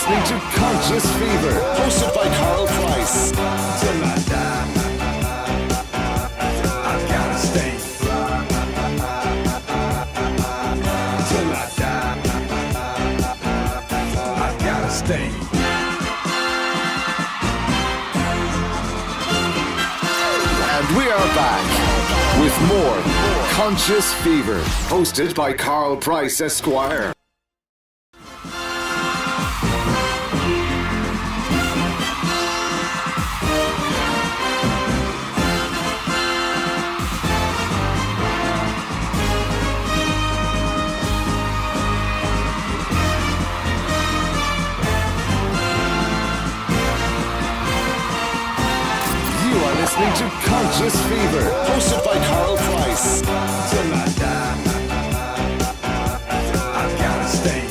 listening to Conscious Fever, hosted by Carl Price. Till I die, I gotta stay. Till I die, I gotta stay. And we are back with more Conscious Fever, hosted by Carl Price, Esquire. Listening to Conscious Fever, hosted by Carl Price. Till I die, I gotta stay.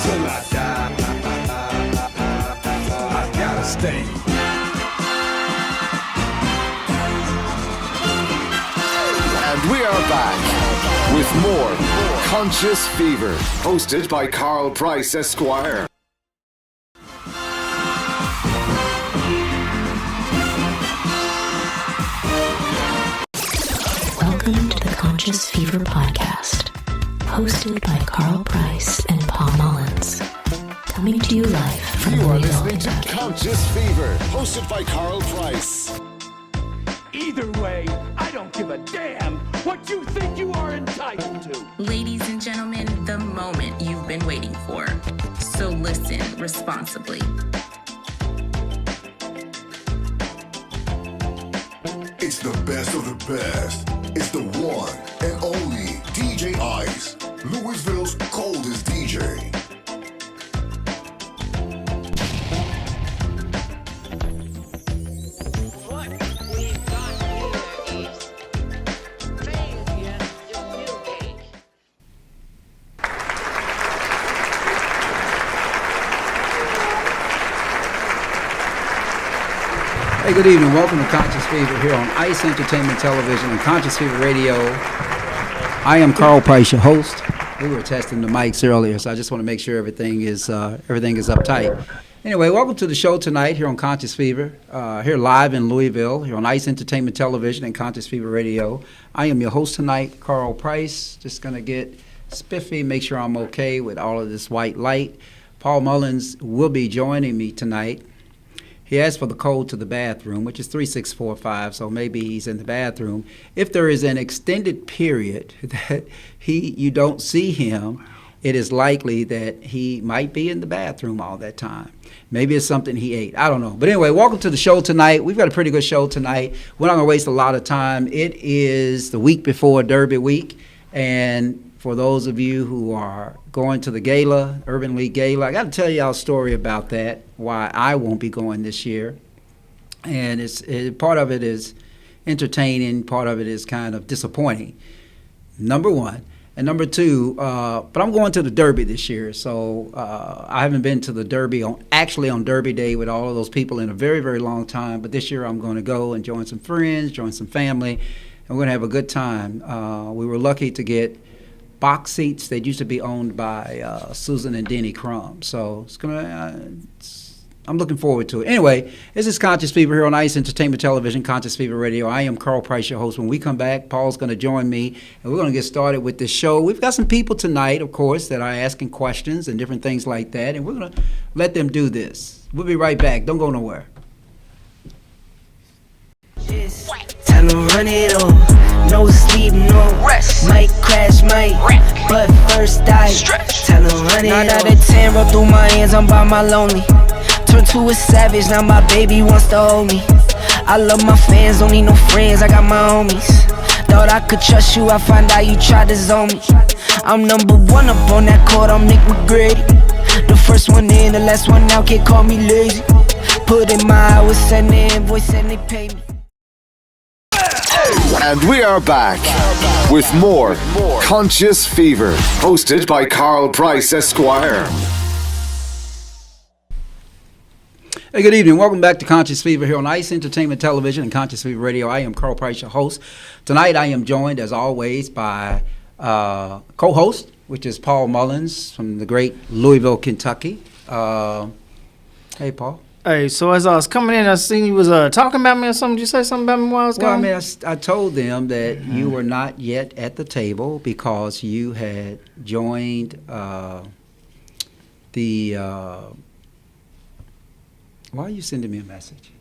Till I die, I gotta stay. And we are back with more Conscious Fever, hosted by Carl Price, Esquire. Welcome to the Conscious Fever podcast, hosted by Carl Price and Paul Mullins. Coming to you live from You are Louisville, listening to Kentucky. Conscious Fever, hosted by Carl Price. Either way, I don't give a damn what you think you are entitled to. Ladies and gentlemen, the moment you've been waiting for. So listen responsibly. It's the best of the best. It's the one and only DJ Ice, Louisville's coldest DJ. What we've got here is failure to communicate. Hey, good evening. Welcome to Conscious Fever here on ICE Entertainment Television and Conscious Fever Radio. I am Carl Price, your host. We were testing the mics earlier, so I just want to make sure everything is uptight. Anyway, welcome to the show tonight here on Conscious Fever, here live in Louisville, here on ICE Entertainment Television and Conscious Fever Radio. I am your host tonight, Carl Price. Just going to get spiffy, make sure I'm okay with all of this white light. Paul Mullins will be joining me tonight. He asked for the code to the bathroom, which is 3645, so maybe he's in the bathroom. If there is an extended period that you don't see him, it is likely that he might be in the bathroom all that time. Maybe it's something he ate. I don't know. But anyway, welcome to the show tonight. We've got a pretty good show tonight. We're not going to waste a lot of time. It is the week before Derby week, and for those of you who are going to the gala, Urban League Gala, I got to tell y'all a story about that, why I won't be going this year. And part of it is entertaining, part of it is kind of disappointing, number one. And number two, but I'm going to the Derby this year, so I haven't been to the Derby on Derby Day with all of those people in a very, very long time. But this year I'm going to go and join some friends, join some family, and we're going to have a good time. We were lucky to get box seats. They used to be owned by Susan and Denny Crum. So I'm looking forward to it. Anyway, this is Conscious Fever here on ICE Entertainment Television, Conscious Fever Radio. I am Carl Price, your host. When we come back, Paul's going to join me, and we're going to get started with this show. We've got some people tonight, of course, that are asking questions and different things like that, and we're going to let them do this. We'll be right back. Don't go nowhere. Time to run it on. No sleep, no rest. Might crash, might wreck. But first I stretch. Time to run it on. 9 out of 10 roll through my hands, I'm by my lonely. Turned to a savage, now my baby wants to hold me. I love my fans, don't need no friends, I got my homies. Thought I could trust you, I find out you tried to zone me. I'm number one up on that court, I'm Nick McGrady. The first one in, the last one out, can't call me lazy. Put in my hours, send the invoice and they pay me. And we are back with more Conscious Fever, hosted by Carl Price, Esquire. Hey, good evening. Welcome back to Conscious Fever here on ICE Entertainment Television and Conscious Fever Radio. I am Carl Price, your host. Tonight I am joined, as always, by co-host which is Paul Mullins from the great Louisville, Kentucky. Hey, Paul. Hey, so as I was coming in, I seen you was talking about me or something. Did you say something about me while I was Well, I gone? mean, I told them that you were not yet at the table because you had joined the. Why are you sending me a message?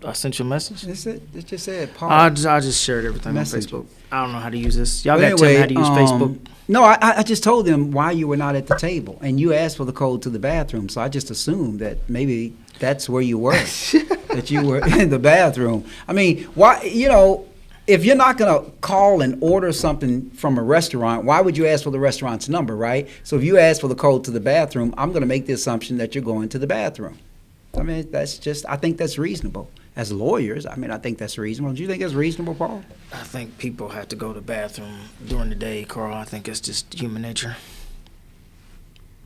I sent you a message. It just said Paul. I just shared everything Messenger. on Facebook. I don't know how to use this. Y'all But got to tell me how to use anyway, Facebook. No, I just told them why you were not at the table, and you asked for the code to the bathroom, so I just assumed that maybe that's where you were, that you were in the bathroom. I mean, why? If you're not going to call and order something from a restaurant, why would you ask for the restaurant's number, right? So if you ask for the code to the bathroom, I'm going to make the assumption that you're going to the bathroom. I mean, I think that's reasonable. As lawyers, I mean, I think that's reasonable. Do you think that's reasonable, Paul? I think people have to go to the bathroom during the day, Carl. I think it's just human nature.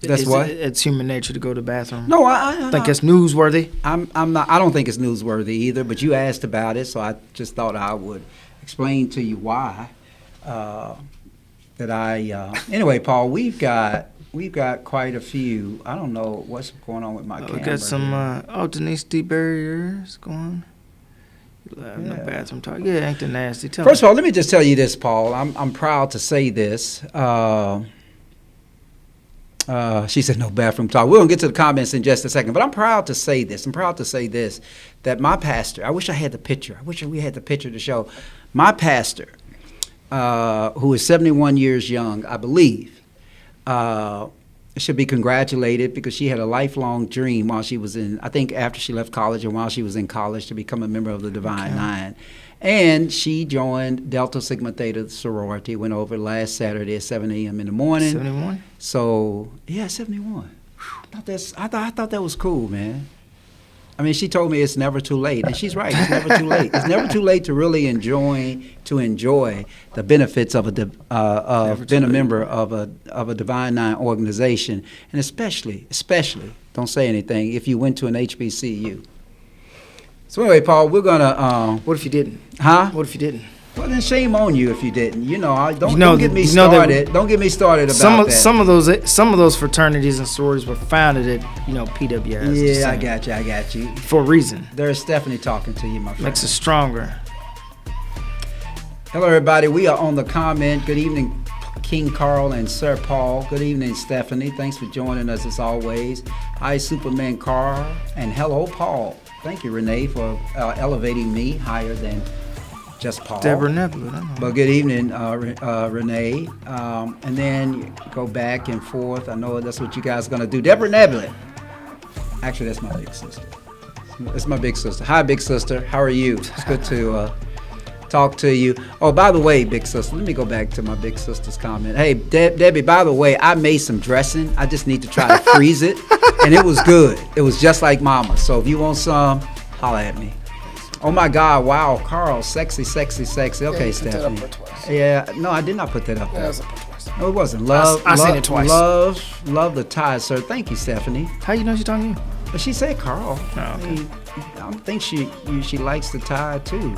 That's what? It's human nature to go to the bathroom. No, I think it's newsworthy. I'm not. I don't think it's newsworthy either. But you asked about it, so I just thought I would explain to you why. Anyway, Paul, we've got quite a few. I don't know what's going on with my camera. We got some. here. Denise D. Barriers going. No bathroom talk. Yeah, ain't that nasty? First of all, let me just tell you this, Paul. I'm proud to say this. She said no bathroom talk. We're going to get to the comments in just a second, but I'm proud to say this. That my pastor, I wish I had the picture. I wish we had the picture to show. My pastor, who is 71 years young, I believe, should be congratulated because she had a lifelong dream while she was after she left college and while she was in college to become a member of the Divine Nine. And she joined Delta Sigma Theta sorority, went over last Saturday at 7 a.m. in the morning. 71? So, yeah, 71. I thought that was cool, man. I mean, she told me it's never too late, and she's right. It's never too late. It's never too late to really enjoy the benefits of being a member of a Divine Nine organization, and especially, don't say anything if you went to an HBCU. So anyway, Paul, we're gonna. What if you didn't? Huh? What if you didn't? Well, then shame on you if you didn't. Don't get me started. Don't get me started about that. Some of those fraternities and sororities were founded at PWIs. Yeah, I got you. For a reason. There's Stephanie talking to you, my friend. Makes us stronger. Hello, everybody. We are on the comment. Good evening, King Carl and Sir Paul. Good evening, Stephanie. Thanks for joining us as always. Hi, Superman Carl, and hello, Paul. Thank you, Renee, for elevating me higher than just Paul. Deborah Nebula. But good evening, Renee. And then you go back and forth. I know that's what you guys are going to do. Deborah Nebula. Actually, that's my big sister. That's my big sister. Hi, big sister. How are you? It's good to talk to you. Oh, by the way, big sister, let me go back to my big sister's comment. Hey, Debbie, by the way, I made some dressing. I just need to try to freeze it. And it was good. It was just like Mama. So if you want some, holla at me. Oh my God! Wow, Carl, sexy. Okay, Stephanie. Yeah, no, I did not put that up there. No, it wasn't. Love. I seen it twice. Love the tie, sir. Thank you, Stephanie. How you know she's talking to you? But she said Carl. Oh, okay. I think she likes the tie too.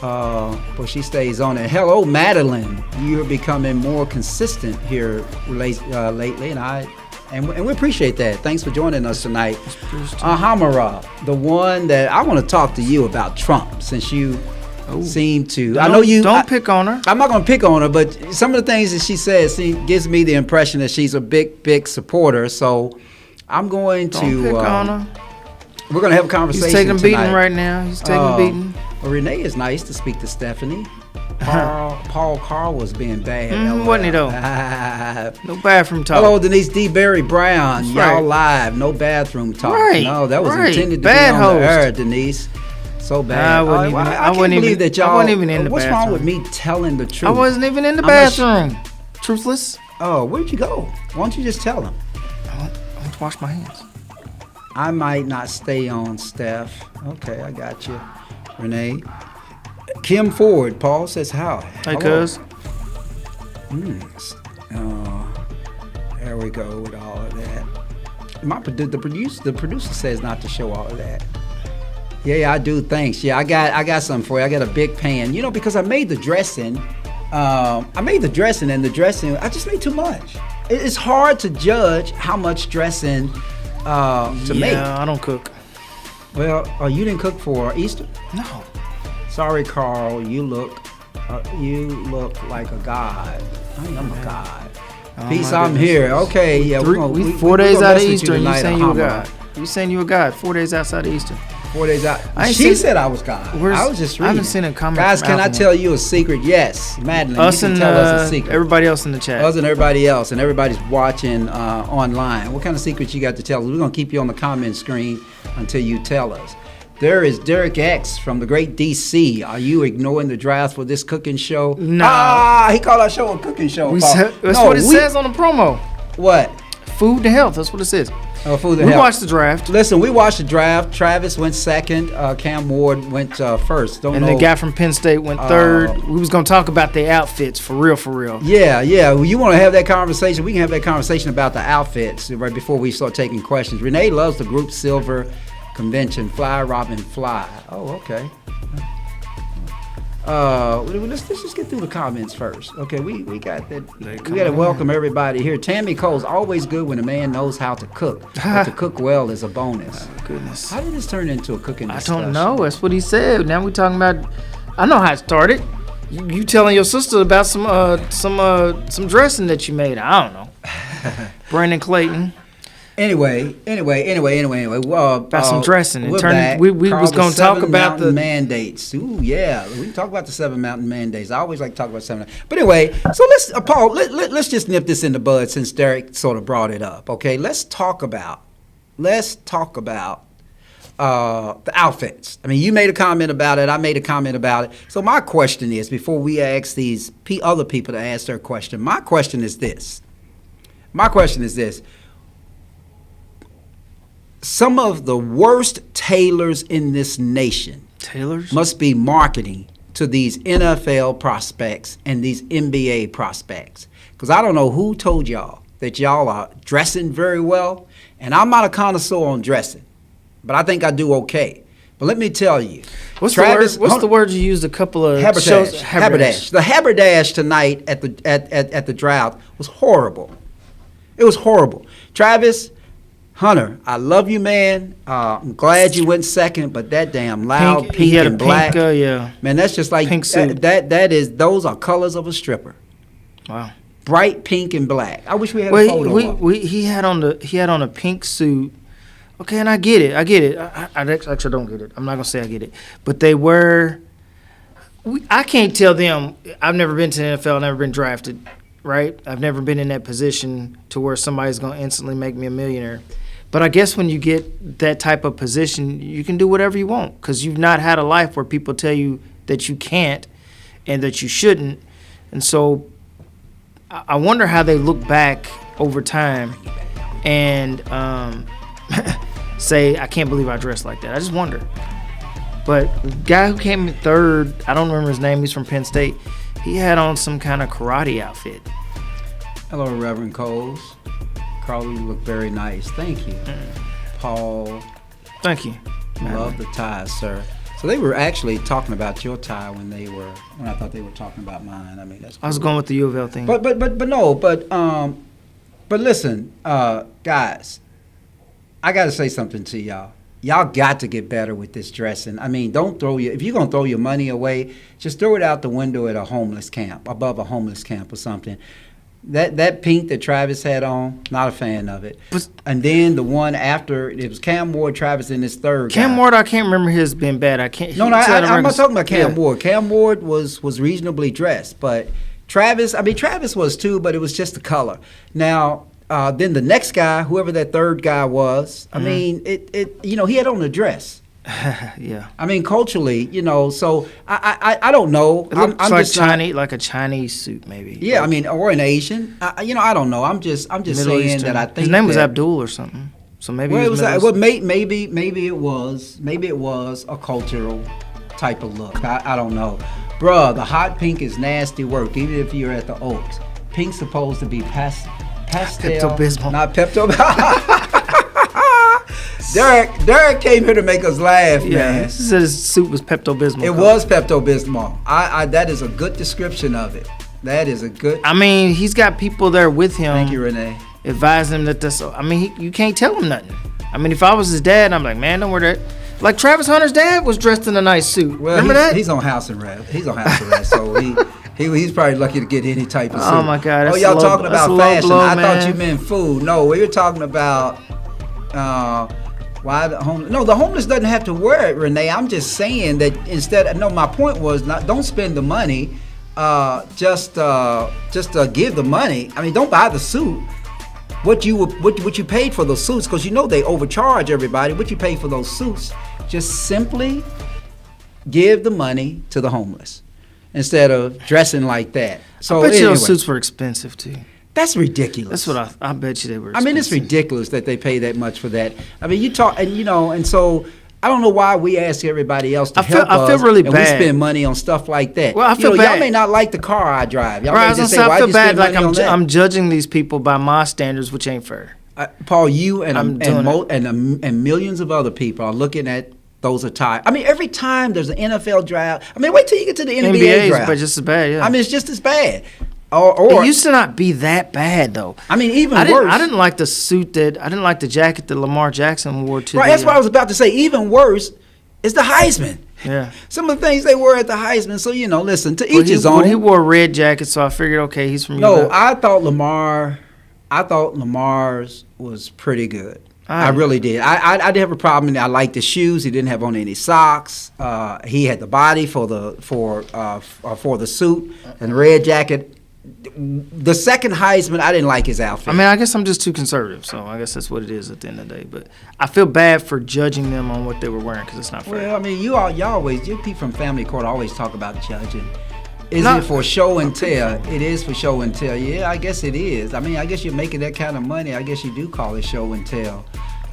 But she stays on it. Hello, Madeline. You're becoming more consistent here lately, and we appreciate that. Thanks for joining us tonight. Hamara, the one that I want to talk to you about Trump, since you seem to. I know you. Don't pick on her. I'm not going to pick on her, but some of the things that she says gives me the impression that she's a big supporter. So I'm going to. Don't pick on her. We're going to have a conversation. He's taking tonight. beating right now. He's taking beating. Well, Renee is nice to speak to Stephanie. Carl was being bad. Wasn't he though? No bathroom talk. Hello, Denise D. Barry Brown. That's Y'all right. live. No bathroom talk. Right. No, that was Right. intended to Bad be on host. the air, Denise. So bad. I wasn't even that y'all. I wasn't even in the what's bathroom. wrong with me telling the truth? I wasn't even in the bathroom. Truthless. Oh, where'd you go? Why don't you just tell them? I want to wash my hands. I might not stay on, Steph. Okay, I got you. Renee. Kim Ford, Paul says how? Hey, cuz. There we go with all of that. The producer says not to show all of that. Yeah, I do. Thanks. Yeah, I got something for you. I got a big pan. Because I made the dressing I made the dressing, and the dressing, I just made too much. It's hard to judge how much dressing to make. Yeah, I don't cook. Well, you didn't cook for Easter? No. Sorry, Carl. You look like a god. I am a god. Peace, my I'm goodness. here. Okay, yeah. We 4 days out of Easter, and you tonight, saying you a Bahama. God. You saying you a God 4 days outside of Easter. 4 days out. I ain't She seen- said I was God. I was just reading. I haven't seen a comment Guys, from can I Alpha tell you a secret? Yes, Madeline. Us you can and tell us a secret. everybody else in the chat. Us and everybody else, and everybody's watching online. What kind of secrets you got to tell us? We're gonna keep you on the comment screen until you tell us. There is Derek X from the great DC. Are you ignoring the draft for this cooking show? Nah. He called our show a cooking show. That's what it says on the promo. What? Food to health. That's what it says. Oh, food to We health. watched the draft. Listen, we watched the draft. Travis went second. Cam Ward went first. And the guy from Penn State went third. We was gonna talk about the outfits for real. Yeah. Well, you want to have that conversation? We can have that conversation about the outfits right before we start taking questions. Renee loves the group silver convention. Fly, Robin, fly. Oh, okay. Let's just get through the comments first. Okay, we got that. We got to welcome everybody here. Tammy Cole's always good when a man knows how to cook. But to cook well is a bonus. Oh, goodness. How did this turn into a cooking discussion? I don't know. That's what he said. Now we talking about. I know how it started. You telling your sister about some dressing that you made. I don't know. Brandon Clayton. Anyway. About some dressing. We're It turned- back. we was Carl, gonna the talk 7 about mountain the- mandates. Ooh, yeah, we can talk about the 7 mountain mandates. I always like to talk about 7. But anyway, so let's Paul, let's just nip this in the bud since Derek sort of brought it up. Okay, let's talk about the outfits. I mean, you made a comment about it. I made a comment about it. So my question is, before we ask these other people to ask their question, my question is this. Some of the worst tailors in this nation must be marketing to these NFL prospects and these NBA prospects. Because I don't know who told y'all that y'all are dressing very well. And I'm not a connoisseur on dressing, but I think I do okay. But let me tell you. What's the word you used a couple of shows? Haberdash. The haberdash tonight at the draft was horrible. It was horrible. Travis Hunter, I love you, man. I'm glad you went second, but that damn loud pink he had and a black, pink, yeah. Man, that's just like Pink suit. those are colors of a stripper. Wow. Bright pink and black. I wish we had a photo of it. He had on a pink suit. Okay, and I get it. I actually don't get it. I'm not gonna say I get it, but they were. I can't tell them. I've never been to the NFL. Never been drafted. Right. I've never been in that position to where somebody's gonna instantly make me a millionaire. But I guess when you get that type of position, you can do whatever you want because you've not had a life where people tell you that you can't and that you shouldn't. And so I wonder how they look back over time and say, I can't believe I dressed like that. I just wonder. But the guy who came in third, I don't remember his name. He's from Penn State. He had on some kind of karate outfit. Hello, Reverend Coles. Carl, you look very nice. Thank you. Paul. Thank you. Love the ties, sir. So they were actually talking about your tie when I thought they were talking about mine. I mean, that's cool. I was going with the U of L thing. But listen, guys, I got to say something to y'all. Y'all got to get better with this dressing. I mean, if you're going to throw your money away, just throw it out the window at a homeless camp, above a homeless camp or something. That pink that Travis had on, not a fan of it. And then the one after, it was Cam Ward, Travis in his third Cam guy. Ward, I can't remember his being bad. I can't. I'm not talking about Cam Ward. Cam Ward was reasonably dressed, but Travis was too, but it was just the color. Now, then the next guy, whoever that third guy was, I mean, he had on a dress. Yeah. I mean, culturally, so I don't know. I'm just like a Chinese suit, maybe. Yeah, I mean, or an Asian. I don't know. I'm just Middle saying Eastern. that I think his name was Abdul or something. So maybe Well, it was maybe it was a cultural type of look. I don't know. Bruh, the hot pink is nasty work, even if you're at the Oaks. Pink's supposed to be pastel. Pepto-Bismol. Not Pepto. Derek came here to make us laugh, man. He said his suit was Pepto-Bismol. It was Pepto-Bismol. That is a good description of it. That is a good. I mean, he's got people there with him. Thank you, Renee. Advising him that that's. I mean, you can't tell him nothing. I mean, if I was his dad, I'm like, man, don't wear that. Like Travis Hunter's dad was dressed in a nice suit. Well, remember that? He's on house arrest. He's on house arrest, so he's probably lucky to get any type of suit. Oh my God! Oh, y'all talking about fashion? Blow, I man. thought you meant food. No, we were talking about why the homeless. No, the homeless doesn't have to wear it, Renee. I'm just saying that instead. No, my point was don't spend the money. Just give the money. I mean, don't buy the suit. What you paid for those suits, because you know they overcharge everybody. What you paid for those suits, just simply give the money to the homeless instead of dressing like that. So I bet you anyway, those suits were expensive too. That's ridiculous. That's what I bet you they were I expensive. mean, it's ridiculous that they pay that much for that. I mean, you talk, and so I don't know why we ask everybody else to help us. I feel really and bad. we spend money on stuff like that. Well, I feel Y'all bad. may not like the car I drive. Y'all Right, I may was gonna just say, say, I why'd feel you bad. spend Like money on that? I'm judging these people by my standards, which ain't fair. Paul, you and I'm doing and millions of other people are looking at those attire. I mean, every time there's an NFL draft. I mean, wait till you get to the NBA NBA's draft. but just as bad. Yeah. I mean, it's just as bad. Or it used to not be that bad though. I mean, even I worse. didn't like the suit I didn't like the jacket that Lamar Jackson wore to. Right, that's what I was about to say. Even worse is the Heisman. Yeah. Some of the things they wore at the Heisman. So listen, to each his own. He wore a red jacket, so I figured, okay, he's from. No, UF. I thought Lamar's was pretty good. I really did. I didn't have a problem. I liked the shoes. He didn't have on any socks. He had the body for the suit and the red jacket. The second Heisman, I didn't like his outfit. I mean, I guess I'm just too conservative, so I guess that's what it is at the end of the day. But I feel bad for judging them on what they were wearing because it's not fair. Well, I mean, you people from Family Court always talk about judging. Is it for show and tell? It is for show and tell. Yeah, I guess it is. I mean, I guess you're making that kind of money. I guess you do call it show and tell.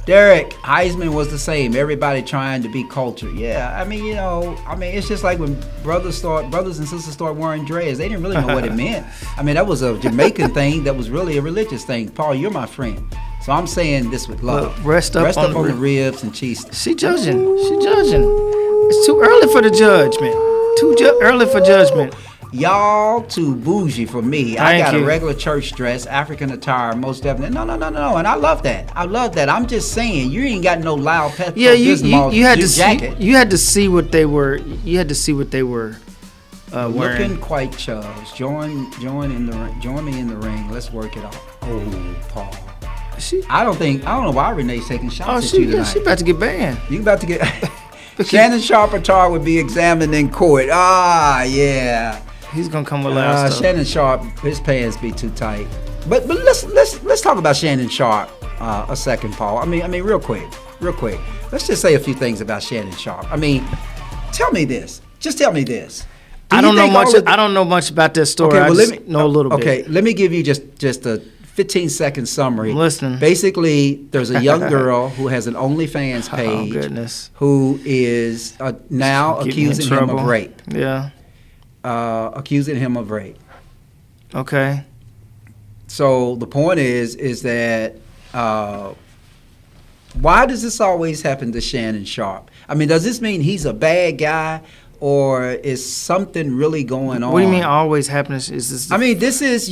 Derek, Heisman was the same. Everybody trying to be cultured. Yeah, I mean, it's just like when brothers and sisters start wearing dreads. They didn't really know what it meant. I mean, that was a Jamaican thing. That was really a religious thing. Paul, you're my friend, so I'm saying this with love. Well, rest up on the ribs and cheese. She judging. It's too early for the judgment. Early for judgment. Y'all too bougie for me. I Thank got you. a regular church dress, African attire, most definitely. No. And I love that. I'm just saying, you ain't got no loud pet. Yeah, you had to jacket. see. You had to see what they were. You had to see what they were wearing. Looking quite chubbs. Join me in the ring. Let's work it out. Oh, Paul. I don't know why Renee's taking shots at you tonight. She about to get banned. You about to get. Shannon Sharp attire would be examined in court. Yeah. He's gonna come with loud stuff. Shannon Sharp, his pants be too tight. But let's talk about Shannon Sharp a second, Paul. I mean, real quick. Let's just say a few things about Shannon Sharp. I mean, tell me this. Just tell me this. I don't know much. I don't know much about this story. I just know a little bit. Okay, let me give you just a 15-second summary. I'm listening. Basically, there's a young girl who has an OnlyFans page. Oh goodness. Who is now accusing him of rape. Yeah. Accusing him of rape. Okay. So the point is that why does this always happen to Shannon Sharp? I mean, does this mean he's a bad guy, or is something really going on? What do you mean always happens? Is this? I mean, this is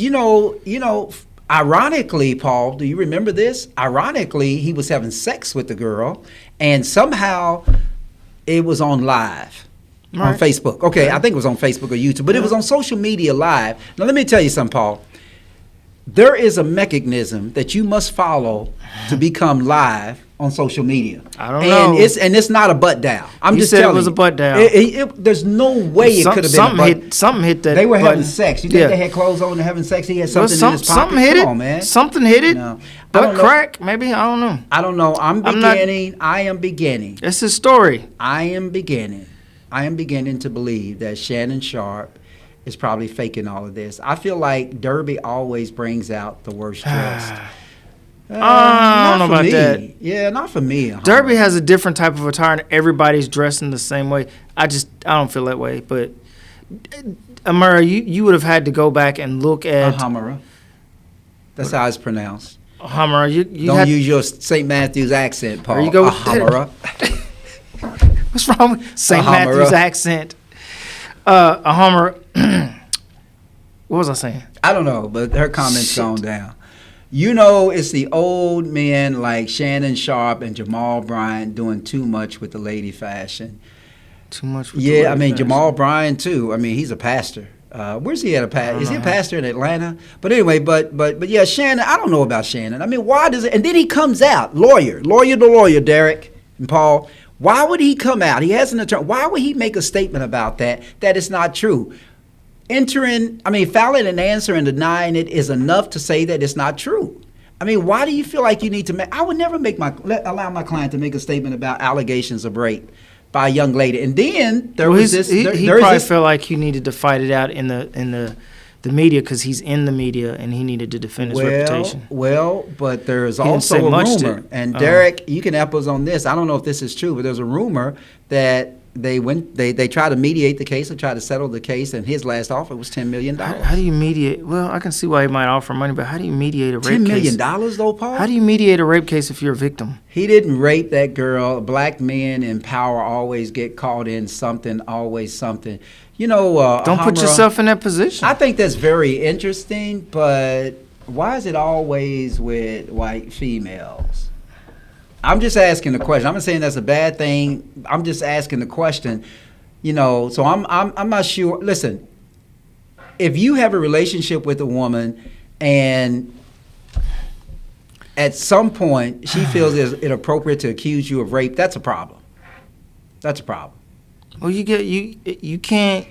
ironically, Paul. Do you remember this? Ironically, he was having sex with the girl, and somehow it was on live. Right. On Facebook. Okay, I think it was on Facebook or YouTube, but it was on social media live. Now, let me tell you something, Paul. There is a mechanism that you must follow to become live on social media. I don't know. And it's not a butt down. You just said telling it was you. a butt down. There's no way it could have been a butt. Something hit that. They were having button. sex. You think they had clothes on and having sex? He had something in his pocket. Something hit it. Come on, man. Something hit it. No. Butt crack, maybe. I don't know. I don't know. I am beginning. It's his story. I am beginning to believe that Shannon Sharp is probably faking all of this. I feel like Derby always brings out the worst dressed. I don't know about that. Yeah, not for me. Derby has a different type of attire, and everybody's dressing the same way. I don't feel that way. But Amara, you would have had to go back and look at Ahamara. That's how it's pronounced. Ahamara. You don't use your St. Matthew's accent, Paul. Or you go Ahamara. What's wrong with St. Matthew's accent? Ahamara. What was I saying? I don't know, but her comments gone down. You know, it's the old men like Shannon Sharp and Jamal Bryant doing too much with the lady fashion. Too much with the Yeah, lady I mean, fashion. Jamal Bryant, too. I mean, he's a pastor. Where's he at a pastor? Is he a pastor in Atlanta? But anyway, but yeah, Shannon, I don't know about Shannon. I mean, why does it? And then he comes out, lawyer, Derek and Paul. Why would he come out? He has an attorney. Why would he make a statement about that is not true? Filing an answer and denying it is enough to say that it's not true. I mean, why do you feel like you need to I would never allow my client to make a statement about allegations of rape by a young lady. And then there was this. He there's probably this, felt like he needed to fight it out in the media because he's in the media and he needed to defend his reputation. Well, but there's He didn't also say a much to rumor, it. and Derek, you can help us on this. I don't know if this is true, but there's a rumor that they tried to mediate the case and try to settle the case, and his last offer was $10 million. How do you mediate? Well, I can see why he might offer money, but how do you mediate a rape $10 million case? though, Paul? How do you mediate a rape case if you're a victim? He didn't rape that girl. Black men in power always get caught in something, always something. You know, Don't put yourself in that position. I think that's very interesting, but why is it always with white females? I'm just asking the question. I'm not saying that's a bad thing. I'm just asking the question. You know, so I'm not sure. Listen, if you have a relationship with a woman and at some point she feels it's inappropriate to accuse you of rape, that's a problem. That's a problem. Well, you can't.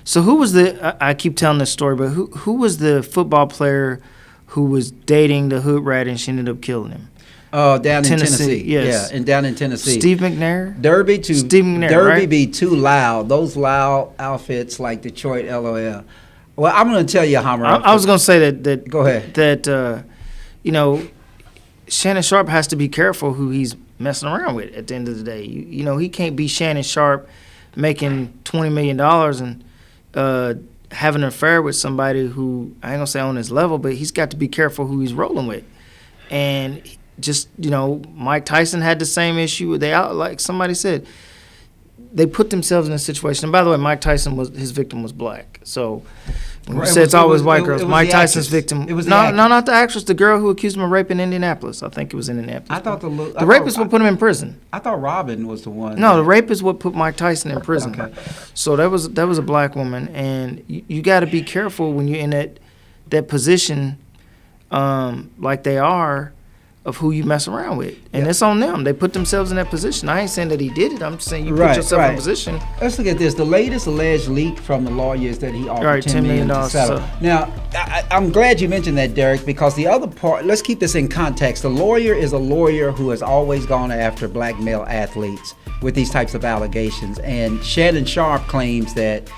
So who was I keep telling this story, but who was the football player who was dating the hood rat and she ended up killing him? Down in Tennessee. Yes. Yeah, and down in Tennessee. Steve McNair? Steve McNair, Derby right? be too loud. Those loud outfits like Detroit LOL. Well, I'm going to tell you, Hammer. I was going to say that. Go ahead. That, you know, Shannon Sharp has to be careful who he's messing around with at the end of the day. You know, he can't be Shannon Sharp making $20 million and having an affair with somebody who, I ain't going to say on his level, but he's got to be careful who he's rolling with. And just, you know, Mike Tyson had the same issue. Like somebody said, they put themselves in a situation. And by the way, Mike Tyson his victim was black. So when you say it's always white girls, Mike Tyson's victim. It was no, not the actress. The girl who accused him of rape in Indianapolis. I think it was in Indianapolis. I thought the rapist would put him in prison. I thought Robin was the one. No, the rapist would put Mike Tyson in prison. Okay. So that was a black woman, and you got to be careful when you're in that position, like they are, of who you mess around with. And it's on them. They put themselves in that position. I ain't saying that he did it. I'm just saying you put yourself in a position. Let's look at this. The latest alleged leak from the lawyer is that he offered $10 million to settle. Now, I'm glad you mentioned that, Derek, because the other part, let's keep this in context. The lawyer is a lawyer who has always gone after black male athletes with these types of allegations. And Shannon Sharp claims that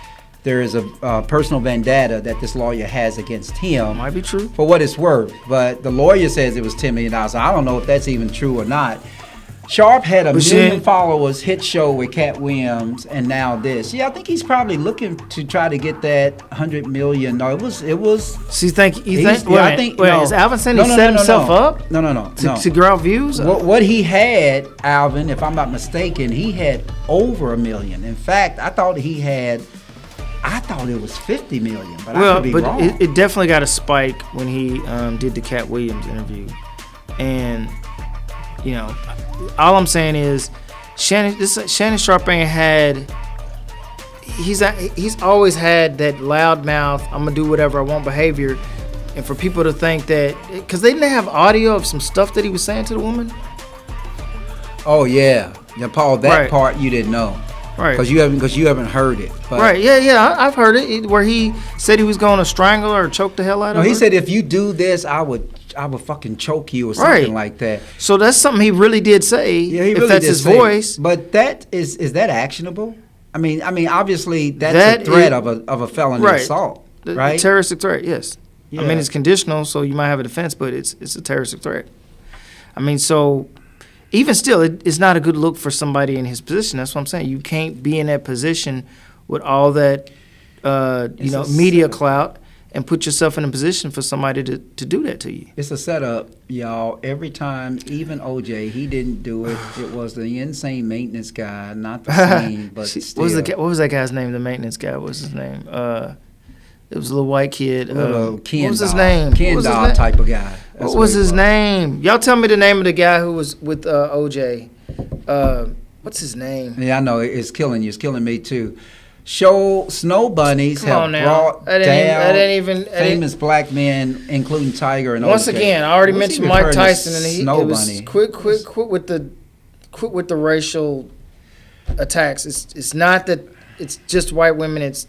there is a personal vendetta that this lawyer has against him. Might be true. For what it's worth. But the lawyer says it was $10 million. So I don't know if that's even true or not. Sharp had a million followers, hit show with Cat Williams, and now this. Yeah, I think he's probably looking to try to get that $100 million. No, it was. So you think? I think. Is Alvin saying he set himself up? No. To grow views? What he had, Alvin, if I'm not mistaken, he had over $1 million. In fact, I thought it was $50 million, but I could be wrong. It definitely got a spike when he did the Cat Williams interview, and you know, all I'm saying is Shannon Sharp ain't had. He's always had that loud mouth, I'm gonna do whatever I want behavior, and for people to think that because they didn't have audio of some stuff that he was saying to the woman. Oh yeah, Paul, that part you didn't know. Right. Because you haven't heard it. But right. Yeah. I've heard it where he said he was going to strangle her or choke the hell out of her. He said if you do this, I would fucking choke you or something like that. So that's something he really did say. Yeah, he really if that's did his say voice. It. But that is that actionable? I mean, obviously that's a threat of a felony assault, right? The terroristic threat. Yes. Yeah. I mean, it's conditional, so you might have a defense, but it's a terroristic threat. I mean, so. Even still, it's not a good look for somebody in his position. That's what I'm saying. You can't be in that position with all that, media clout and put yourself in a position for somebody to do that to you. It's a setup, y'all. Every time, even OJ, he didn't do it. It was the insane maintenance guy, not the same, but still. What was that guy's name? The maintenance guy. What's his name? It was a little white kid. Ken what was his doll. name? Ken What was his doll name? type of guy. That's What was he his name? Y'all tell me the name of the guy who was with OJ. What's his name? Yeah, I know. It's killing you. It's killing me, too. Snow bunnies Come have on now. brought That down ain't even- famous black men, including Tiger and Once OJ. again, I already What's mentioned he Mike referring to Tyson, and Snow it was Bunny? quit with the racial attacks. It's not that it's just white women. It's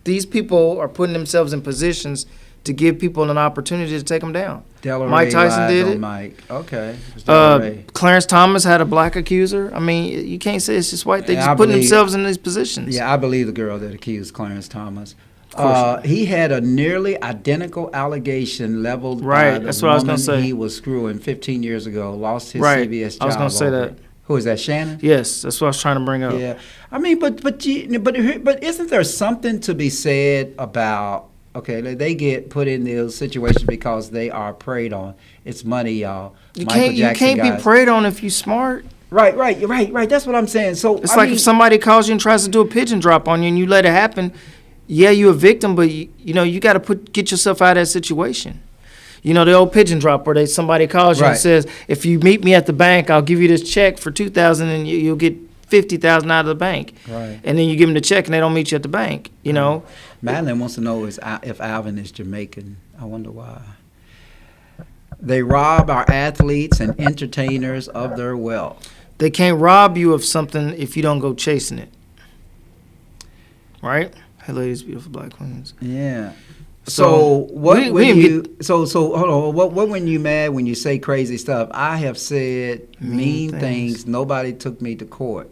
these people are putting themselves in positions to give people an opportunity to take them down. Della Mike Ray Tyson lied did on it. Mike. Okay. It's Della Ray. Clarence Thomas had a black accuser. I mean, you can't say it's just white. They Yeah, just I putting believe- themselves in these positions. Yeah, I believe the girl that accused Clarence Thomas. course He had a nearly identical allegation leveled by Right, the that's what I was gonna woman say. he was screwing 15 years ago. Lost his Right, CBS job. I was gonna say over that. it. Who is that? Shannon. Yes, that's what I was trying to bring up. Yeah, I mean, but isn't there something to be said about? Okay, they get put in those situations because they are preyed on. It's money, y'all. You Michael can't Jackson be guys. preyed on if you smart. Right. That's what I'm saying. So It's like if somebody calls you and tries to do a pigeon drop on you and you let it happen, yeah, you're a victim, but you got to get yourself out of that situation. You know, the old pigeon drop where somebody calls you and Right. says, if you meet me at the bank, I'll give you this check for $2,000 and you'll get $50,000 out of the bank. Right. And then you give them the check and they don't meet you at the bank, you know. Madeline wants to know if Alvin is Jamaican. I wonder why. They rob our athletes and entertainers of their wealth. They can't rob you of something if you don't go chasing it. Right? Hey, ladies, beautiful black queens. Yeah. So, So what we when didn't you so hold on, what when you mad when you say crazy stuff? I have said mean things. Nobody took me to court.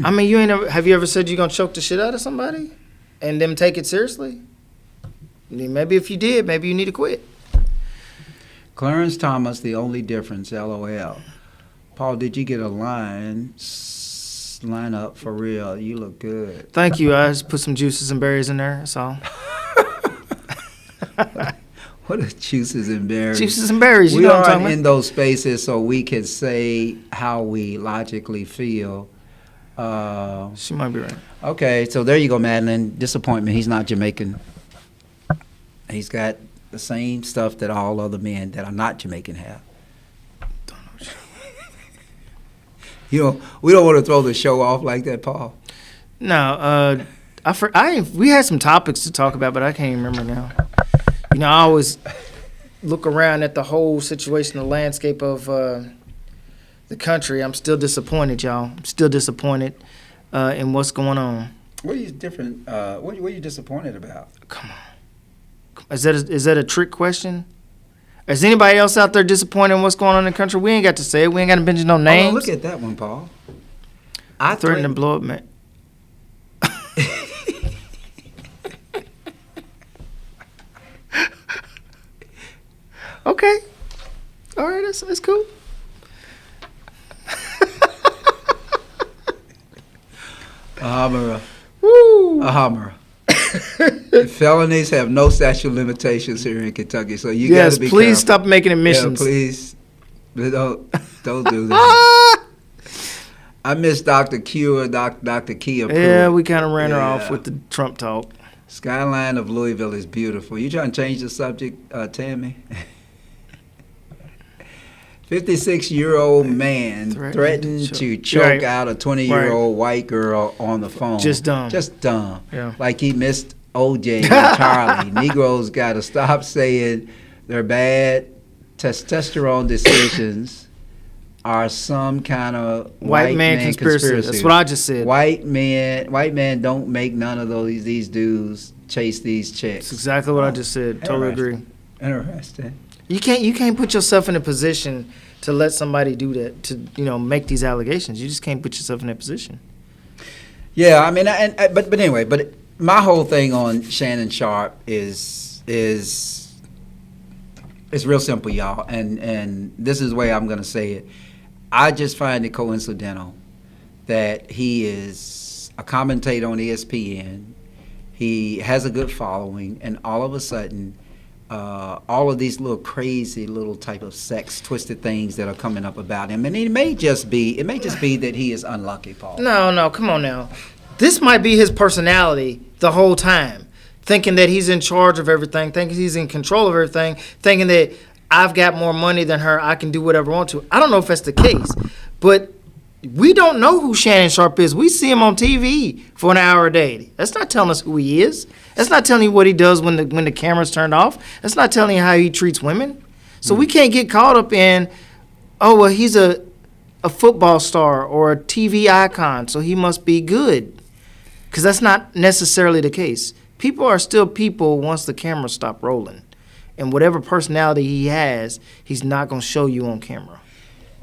I mean, have you ever said you're going to choke the shit out of somebody and them take it seriously? I mean, maybe if you did, maybe you need to quit. Clarence Thomas, the only difference, LOL. Paul, did you get a line up for real? You look good. Thank you. I just put some juices and berries in there. That's all. What are juices and berries? Juices and berries. You We know what I'm talking aren't about. in those spaces so we can say how we logically feel. She might be right. Okay, so there you go, Madeline. Disappointment. He's not Jamaican. He's got the same stuff that all other men that are not Jamaican have. You know, we don't want to throw the show off like that, Paul. No, we had some topics to talk about, but I can't even remember now. You know, I always look around at the whole situation, the landscape of the country. I'm still disappointed, y'all. I'm still disappointed in what's going on. What are you different? What are you disappointed about? Come on. Is that a trick question? Is anybody else out there disappointed in what's going on in the country? We ain't got to say it. We ain't got to mention no names. Oh, look at that one, Paul. I threatened to blow up, man. Okay. All right, that's cool. A Hummer. Woo. A Hummer. Felonies have no statute of limitations here in Kentucky, so you got Yes, to be please careful. stop making Yeah, admissions. please. But don't do that. I miss Dr. Q or Dr. Kia. Yeah, we kind of ran her Yeah. off with the Trump talk. Skyline of Louisville is beautiful. You trying to change the subject, Tammy? 56-year-old man threatened to choke Right. out a 20-year-old white girl on the phone. Just dumb. Just dumb. Yeah. Like he missed OJ and Charlie. Negroes got to stop saying their bad testosterone decisions are some kind of White man conspiracy. That's what I just said. White man don't make none of these dudes chase these chicks. That's exactly what I just said. Totally agree. Interesting. You can't put yourself in a position to let somebody do that, to make these allegations. You just can't put yourself in that position. Yeah, I mean, but anyway, but my whole thing on Shannon Sharp is real simple, y'all, and this is the way I'm gonna say it. I just find it coincidental that he is a commentator on ESPN. He has a good following, and all of a sudden, all of these little crazy little type of sex twisted things that are coming up about him, and it may just be that he is unlucky, Paul. No, come on now. This might be his personality the whole time. thinking that he's in charge of everything, thinking he's in control of everything, thinking that I've got more money than her, I can do whatever I want to. I don't know if that's the case, but we don't know who Shannon Sharpe is. We see him on TV for an hour a day. That's not telling us who he is. That's not telling you what he does when the camera's turned off. That's not telling you how he treats women. So we can't get caught up in, oh, well, he's a football star or a TV icon, so he must be good. Because that's not necessarily the case. People are still people once the cameras stop rolling. And whatever personality he has, he's not going to show you on camera.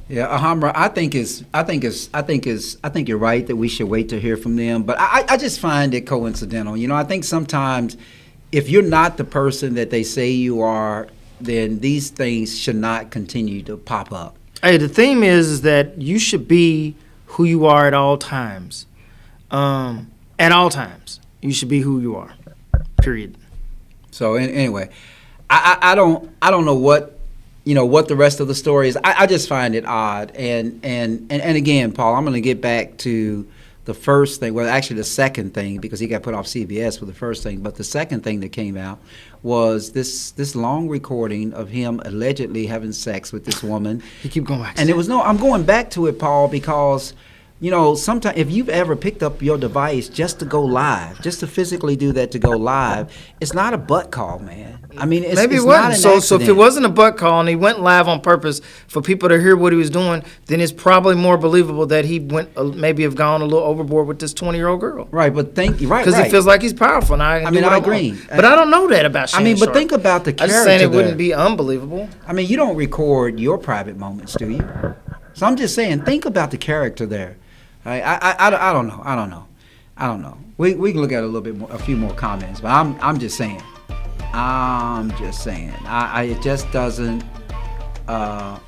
Yeah, Alhambra, I think you're right that we should wait to hear from them. But I just find it coincidental. You know, I think sometimes if you're not the person that they say you are, then these things should not continue to pop up. Hey, the theme is that you should be who you are at all times. At all times, you should be who you are. Period. So anyway, I don't know what what the rest of the story is. I just find it odd. And again, Paul, I'm going to get back to the first thing. Well, actually, the second thing, because he got put off CBS for the first thing. But the second thing that came out was this long recording of him allegedly having sex with this woman. You keep going back. And I'm going back to it, Paul, because sometimes if you've ever picked up your device just to go live, just to physically do that to go live, it's not a butt call, man. I mean, it's maybe it not wasn't. an So accident. if it wasn't a butt call and he went live on purpose for people to hear what he was doing, then it's probably more believable that he went maybe have gone a little overboard with this 20-year-old girl. Right, but right, because he feels like he's powerful now. I mean, I agree, but I don't know that about Shannon but Sharpe. think about the character. I'm just saying it there. wouldn't be unbelievable. I mean, you don't record your private moments, do you? So I'm just saying, think about the character there. I don't know. We can look at a little bit more, a few more comments, but I'm just saying. It just doesn't. I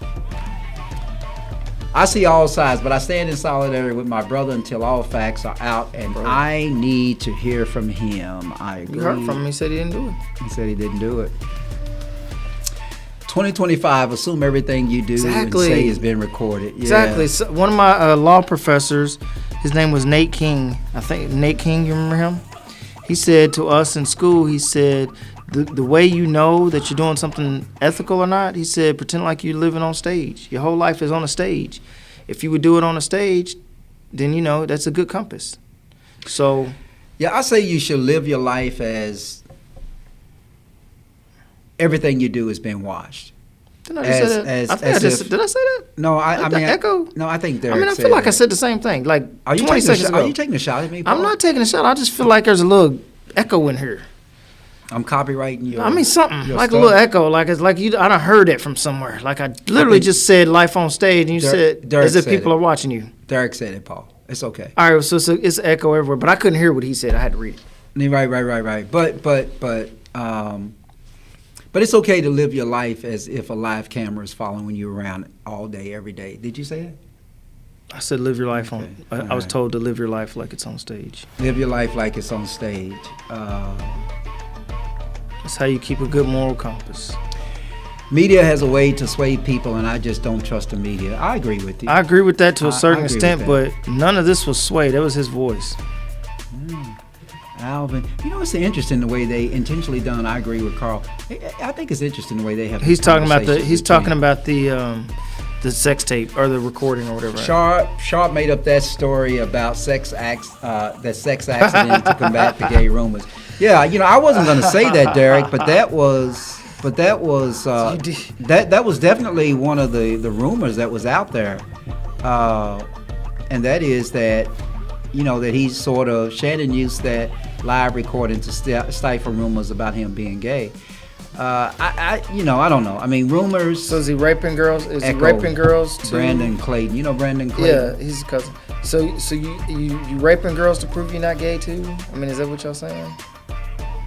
see all sides, but I stand in solidarity with my brother until all facts are out, and I need to hear from him. I agree. You heard from him. He said he didn't do it. He said he didn't do it. 2025, assume everything you do and say has been recorded. Yeah. Exactly. So one of my law professors, his name was Nate King. I think Nate King, you remember him? He said to us in school, he said, the way you know that you're doing something ethical or not, he said, pretend like you're living on stage. Your whole life is on a stage. If you would do it on a stage, then, that's a good compass. So. Yeah, I say you should live your life as everything you do is being watched. Did I say that? Did I say that? No, I mean, echo? No, I think Derek I feel like I said the same thing. Like, are you 20 seconds ago. Are you taking a shot at me, Paul? I'm not taking a shot. I just feel like there's a little echo in here. I'm copyrighting your. I mean, something like stuff. a little echo, like it's like you. I done heard it from somewhere. Like I literally just said life on stage, and you said Derek as if said people it. are watching you. Derek said it, Paul. It's okay. All right, so it's echo everywhere, but I couldn't hear what he said. I had to read it. Right. But it's okay to live your life as if a live camera is following you around all day, every day. Did you say that? I said live your life on. Okay. I was told to live your life like it's on stage. Live your life like it's on stage. That's how you keep a good moral compass. Media has a way to sway people, and I just don't trust the media. I agree with you. I agree with that to a certain I agree extent, with but none of this was sway. That was his voice. Alvin, it's interesting the way they intentionally done. I agree with Carl. I think it's interesting the way they have. He's talking about the sex tape or the recording or whatever. Sharpe made up that story about sex accident to combat the gay rumors. Yeah, I wasn't going to say that, Derek, but that was definitely one of the rumors that was out there, and that is that that he's Shannon used that live recording to stifle rumors about him being gay. I don't know. I mean, rumors. So is he raping girls? Is he raping girls too? Brandon Clayton. You know Brandon Clayton? Yeah, he's a cousin. So you raping girls to prove you're not gay too? I mean, is that what y'all saying?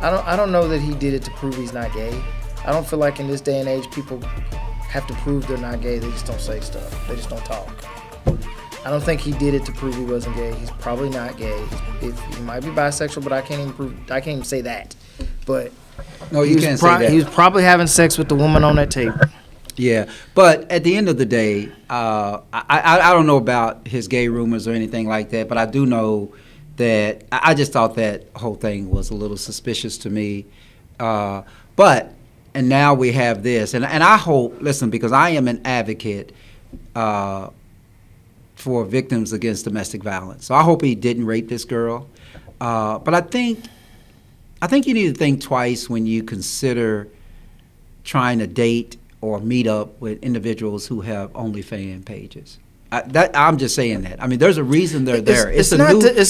I don't know that he did it to prove he's not gay. I don't feel like in this day and age people have to prove they're not gay. They just don't say stuff. They just don't talk. I don't think he did it to prove he wasn't gay. He's probably not gay. He might be bisexual, but I can't even say that. But no, you can't say that. He was probably having sex with the woman on that tape. Yeah, but at the end of the day, I don't know about his gay rumors or anything like that, but I do know that I just thought that whole thing was a little suspicious to me. But now we have this, and I hope, listen, because I am an advocate for victims against domestic violence. So I hope he didn't rape this girl. But I think you need to think twice when you consider trying to date or meet up with individuals who have OnlyFans pages. I'm just saying that. I mean, there's a reason they're there. It's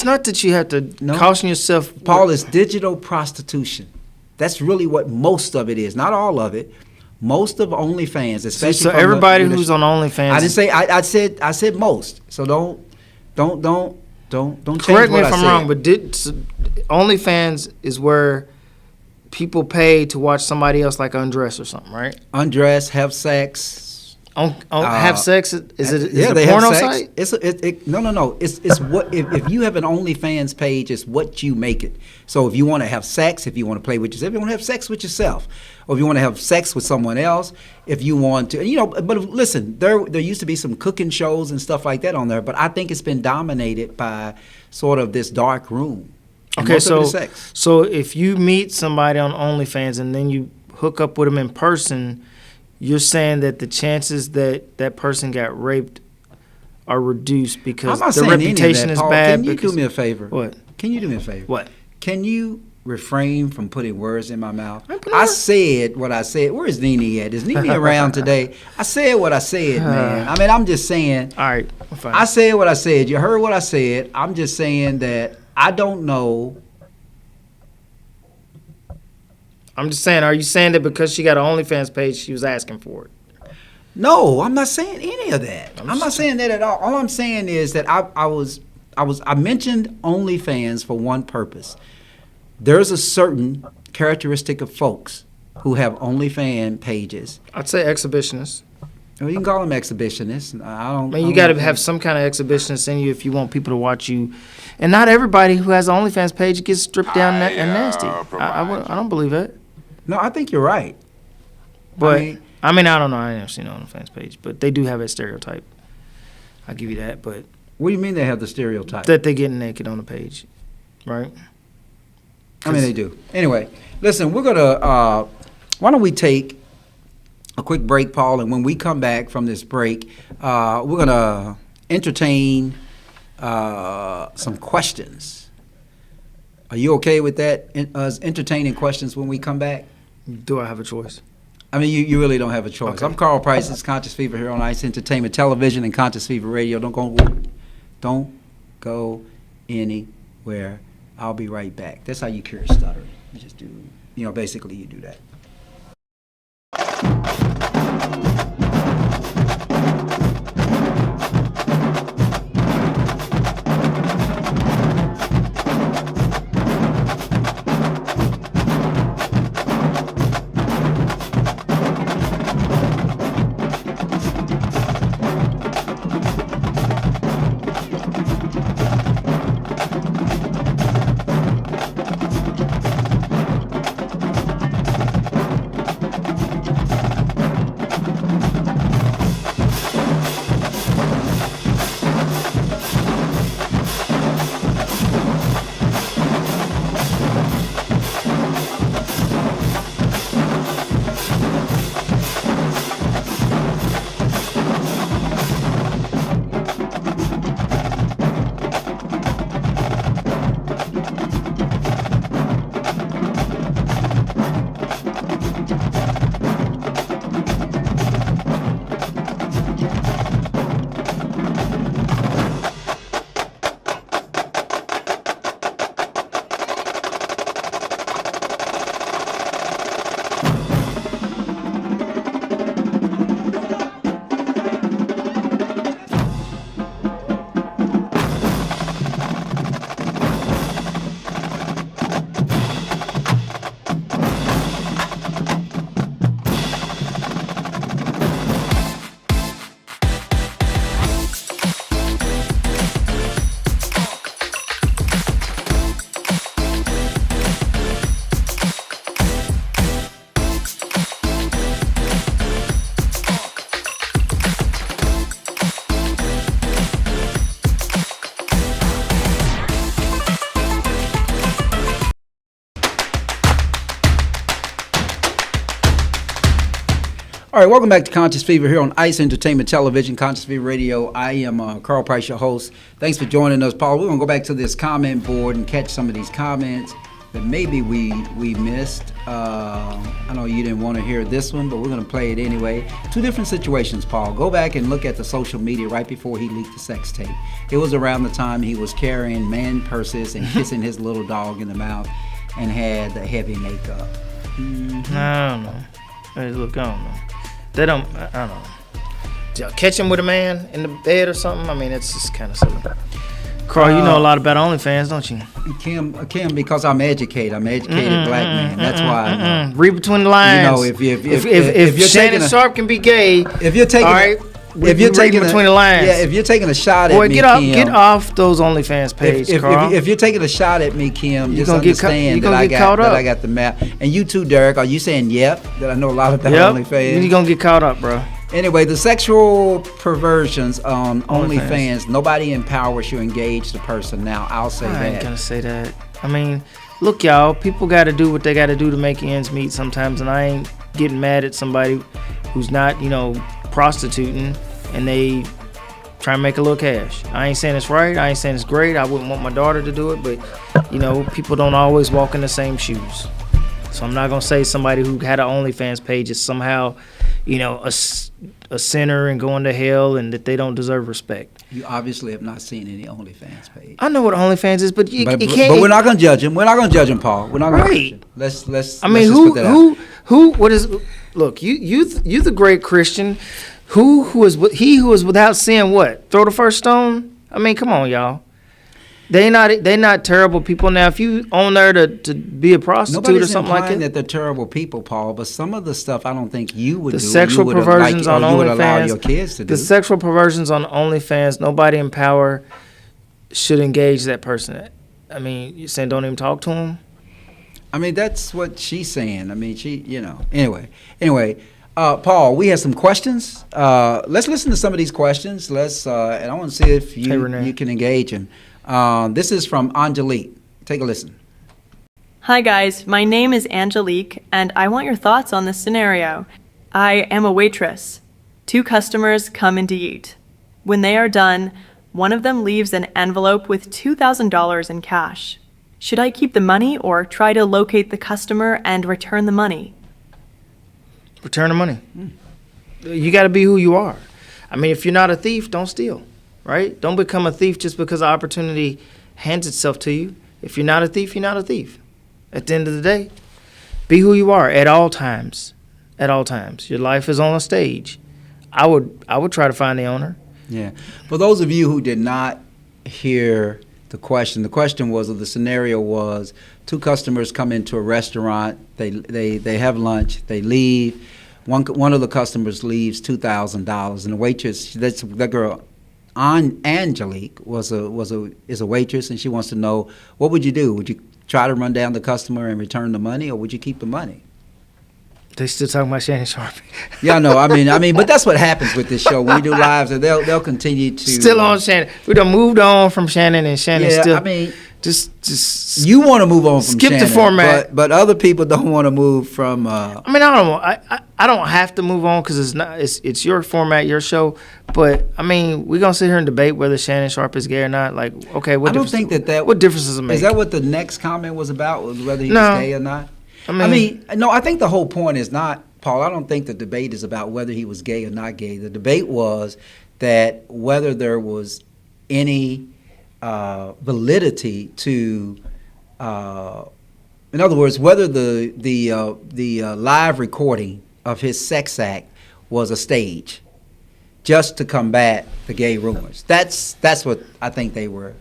not that you have to caution yourself. Paul, it's digital prostitution. That's really what most of it is. Not all of it. Most of OnlyFans, especially so everybody who's on OnlyFans. I didn't say. I said most. So don't change correct me what if I I'm said. wrong, but OnlyFans is where people pay to watch somebody else like undress or something, right? Undress, have sex. Have sex? Is it they a porno have sex. site? No. It's what if you have an OnlyFans page, it's what you make it. So if you want to have sex, if you want to play with yourself, if you want to have sex with yourself, or if you want to have sex with someone else, if you want to, But listen, there used to be some cooking shows and stuff like that on there, but I think it's been dominated by sort of this dark room. And Okay, most of it is sex. so if you meet somebody on OnlyFans and then you hook up with them in person, you're saying that the chances that that person got raped are reduced because the reputation is Paul, bad? Can you do me a favor? What? Can you do me a favor? What? Can you refrain from putting words in my mouth? I said what I said. Where is Nene at? Is Nene around today? I said what I said, man. I mean, I'm just saying. All right, fine. I said what I said. You heard what I said. I'm just saying that I don't know. I'm just saying, are you saying that because she got an OnlyFans page, she was asking for it? No, I'm not saying any of that. I'm not saying that at all. All I'm saying is that I mentioned OnlyFans for one purpose. There's a certain characteristic of folks who have OnlyFans pages. I'd say exhibitionists. Well, you can call them exhibitionists. I mean, you got to have some kind of exhibitionist in you if you want people to watch you. And not everybody who has an OnlyFans page gets stripped down and nasty. I don't believe that. No, I think you're right. But I mean, I don't know. I ain't never seen an OnlyFans page, but they do have that stereotype. I'll give you that. But what do you mean they have the stereotype? That they get naked on the page, right? I mean, they do. Anyway, listen, we're gonna. Why don't we take a quick break, Paul? And when we come back from this break, we're gonna entertain some questions. Are you okay with that? Us entertaining questions when we come back? Do I have a choice? I mean, you really don't have a choice. Okay. I'm Carl Price. It's Conscious Fever here on Ice Entertainment Television and Conscious Fever Radio. Don't go anywhere. I'll be right back. That's how you cure stuttering. You just do, basically you do that. All right, welcome back to Conscious Fever here on ICE Entertainment Television, Conscious Fever Radio. I am Carl Price, your host. Thanks for joining us, Paul. We're going to go back to this comment board and catch some of these comments that maybe we missed. I know you didn't want to hear this one, but we're going to play it anyway. Two different situations, Paul. Go back and look at the social media right before he leaked the sex tape. It was around the time he was carrying man purses and kissing his little dog in the mouth and had the heavy makeup. I don't know. Hey, look, I don't know. I don't know. Did y'all catch him with a man in the bed or something? I mean, it's just kind of silly. Carl, you know a lot about OnlyFans, don't you? Kim, because I'm educated. I'm an educated black man. That's why I know. Read between the lines. You know, if you're Shannon Sharp can be gay, if you're taking, all right, if you're taking between the lines, yeah, if you're taking a shot boy, at me, get off those OnlyFans page, Carl. If you're taking a shot at me, Kim, you're just understand that I got the map. And you too, Derek. Are you saying yep? That I know a lot about OnlyFans. You're gonna get caught up, bro. Anyway, the sexual perversions on OnlyFans, nobody empowers you engage the person. Now, I'll say that. I ain't gonna say that. I mean, look, y'all, people got to do what they got to do to make ends meet sometimes, and I ain't getting mad at somebody who's not, prostituting, and they try and make a little cash. I ain't saying it's right. I ain't saying it's great. I wouldn't want my daughter to do it, but, people don't always walk in the same shoes. So I'm not gonna say somebody who had an OnlyFans page is somehow, a sinner and going to hell, and that they don't deserve respect. You obviously have not seen any OnlyFans page. I know what OnlyFans is, but you can't. But we're not gonna judge him. We're not gonna judge him, Paul. We're not gonna judge him. Let's. I mean, what is? Look, you the great Christian, who is without sin. What? Throw the first stone. I mean, come on, y'all. They not terrible people. Now, if you on there to be a prostitute or something like that, they're terrible people, Paul. But some of the stuff I don't think you would do. The sexual perversions on OnlyFans. You would allow your kids to do. The sexual perversions on OnlyFans. Nobody in power should engage that person. I mean, you're saying don't even talk to them. I mean, that's what she's saying. I mean, Anyway, Paul, we have some questions. Let's listen to some of these questions. And I want to see if you can engage him. This is from Angelique. Take a listen. Hi guys, my name is Angelique, and I want your thoughts on this scenario. I am a waitress. 2 customers come in to eat. When they are done, one of them leaves an envelope with $2,000 in cash. Should I keep the money or try to locate the customer and return the money? Return the money. You got to be who you are. I mean, if you're not a thief, don't steal. Right? Don't become a thief just because the opportunity hands itself to you. If you're not a thief, you're not a thief. At the end of the day, be who you are at all times. At all times. Your life is on a stage. I would try to find the owner. Yeah. For those of you who did not hear the question was, or the scenario was, 2 customers come into a restaurant, they have lunch, they leave. One of the customers leaves $2,000, and the waitress, that girl, Angelique is a waitress, and she wants to know, what would you do? Would you try to run down the customer and return the money, or would you keep the money? They still talking about Shannon Sharp. Yeah, no, I mean, but that's what happens with this show. When we do lives, and they'll continue to still on Shannon. We done moved on from Shannon, and Shannon still. I mean, just you want to move on from skip Shannon, the format, but other people don't want to move from. I mean, I don't have to move on because it's your format, your show. But I mean, we're gonna sit here and debate whether Shannon Sharp is gay or not. Like, okay, what difference does it make? Is that what the next comment was about? Whether he was gay or not? I mean, no. I think the whole point is not, Paul. I don't think the debate is about whether he was gay or not gay. The debate was that whether there was any validity to, in other words, whether the live recording of his sex act was a stage, just to combat the gay rumors. That's what I think they were.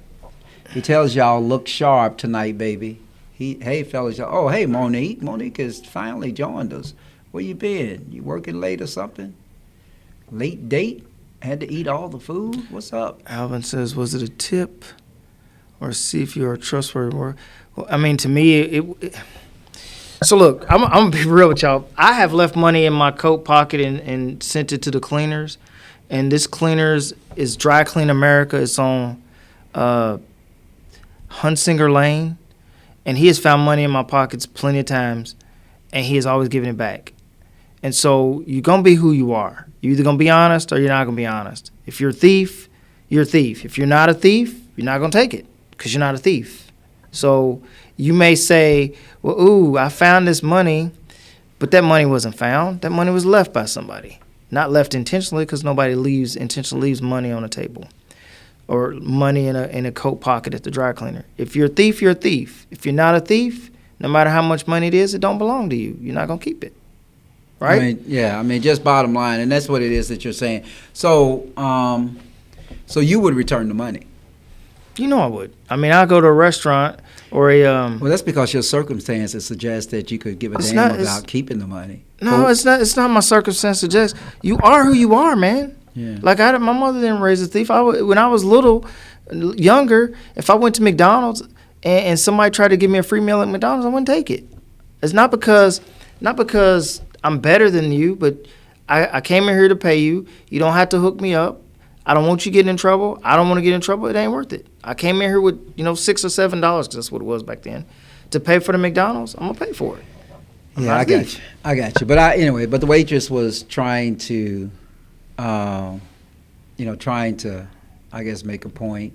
He tells y'all, look sharp tonight, baby. Hey fellas, oh hey Monique has finally joined us. Where you been? You working late or something? Late date? Had to eat all the food? What's up? Alvin says, was it a tip, or see if you are trustworthy? Well, I mean, to me, so look, I'm gonna be real with y'all. I have left money in my coat pocket and sent it to the cleaners, and this cleaners is Dry Clean America. It's on Hunsinger Lane. And he has found money in my pockets plenty of times, and he has always given it back. And so you're going to be who you are. You're either going to be honest or you're not going to be honest. If you're a thief, you're a thief. If you're not a thief, you're not going to take it because you're not a thief. So you may say, well, ooh, I found this money, but that money wasn't found. That money was left by somebody. Not left intentionally, because nobody intentionally leaves money on a table or money in a coat pocket at the dry cleaner. If you're a thief, you're a thief. If you're not a thief, no matter how much money it is, it don't belong to you. You're not going to keep it. Right? I mean, just bottom line, and that's what it is that you're saying. So, so you would return the money? You know I would. I mean, I'll go to a restaurant or a well, that's because your circumstances suggest that you could give a damn about keeping the money. No, it's not. It's not my circumstance suggests. You are who you are, man. Yeah. Like my mother didn't raise a thief. When I was younger, if I went to McDonald's and somebody tried to give me a free meal at McDonald's, I wouldn't take it. It's not because I'm better than you, but I came in here to pay you. You don't have to hook me up. I don't want you getting in trouble. I don't want to get in trouble. It ain't worth it. I came in here with, $6 or $7, because that's what it was back then, to pay for the McDonald's. I'm going to pay for it. Yeah, I got you. But the waitress was trying to, I guess, make a point.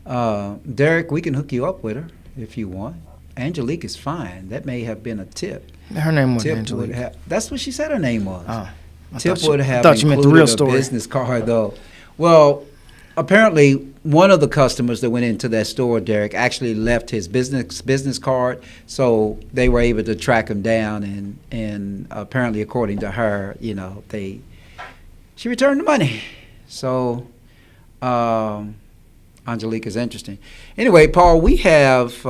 Derek, we can hook you up with her if you want. Angelique is fine. That may have been a tip. Her name was Angelique. That's what she said her name was. Oh, Tip would have thought you meant the real story. A business card, though. Well, apparently one of the customers that went into that store, Derek, actually left his business card, so they were able to track him down, and apparently, according to her, she returned the money. So, Angelique is interesting. Anyway, Paul, we have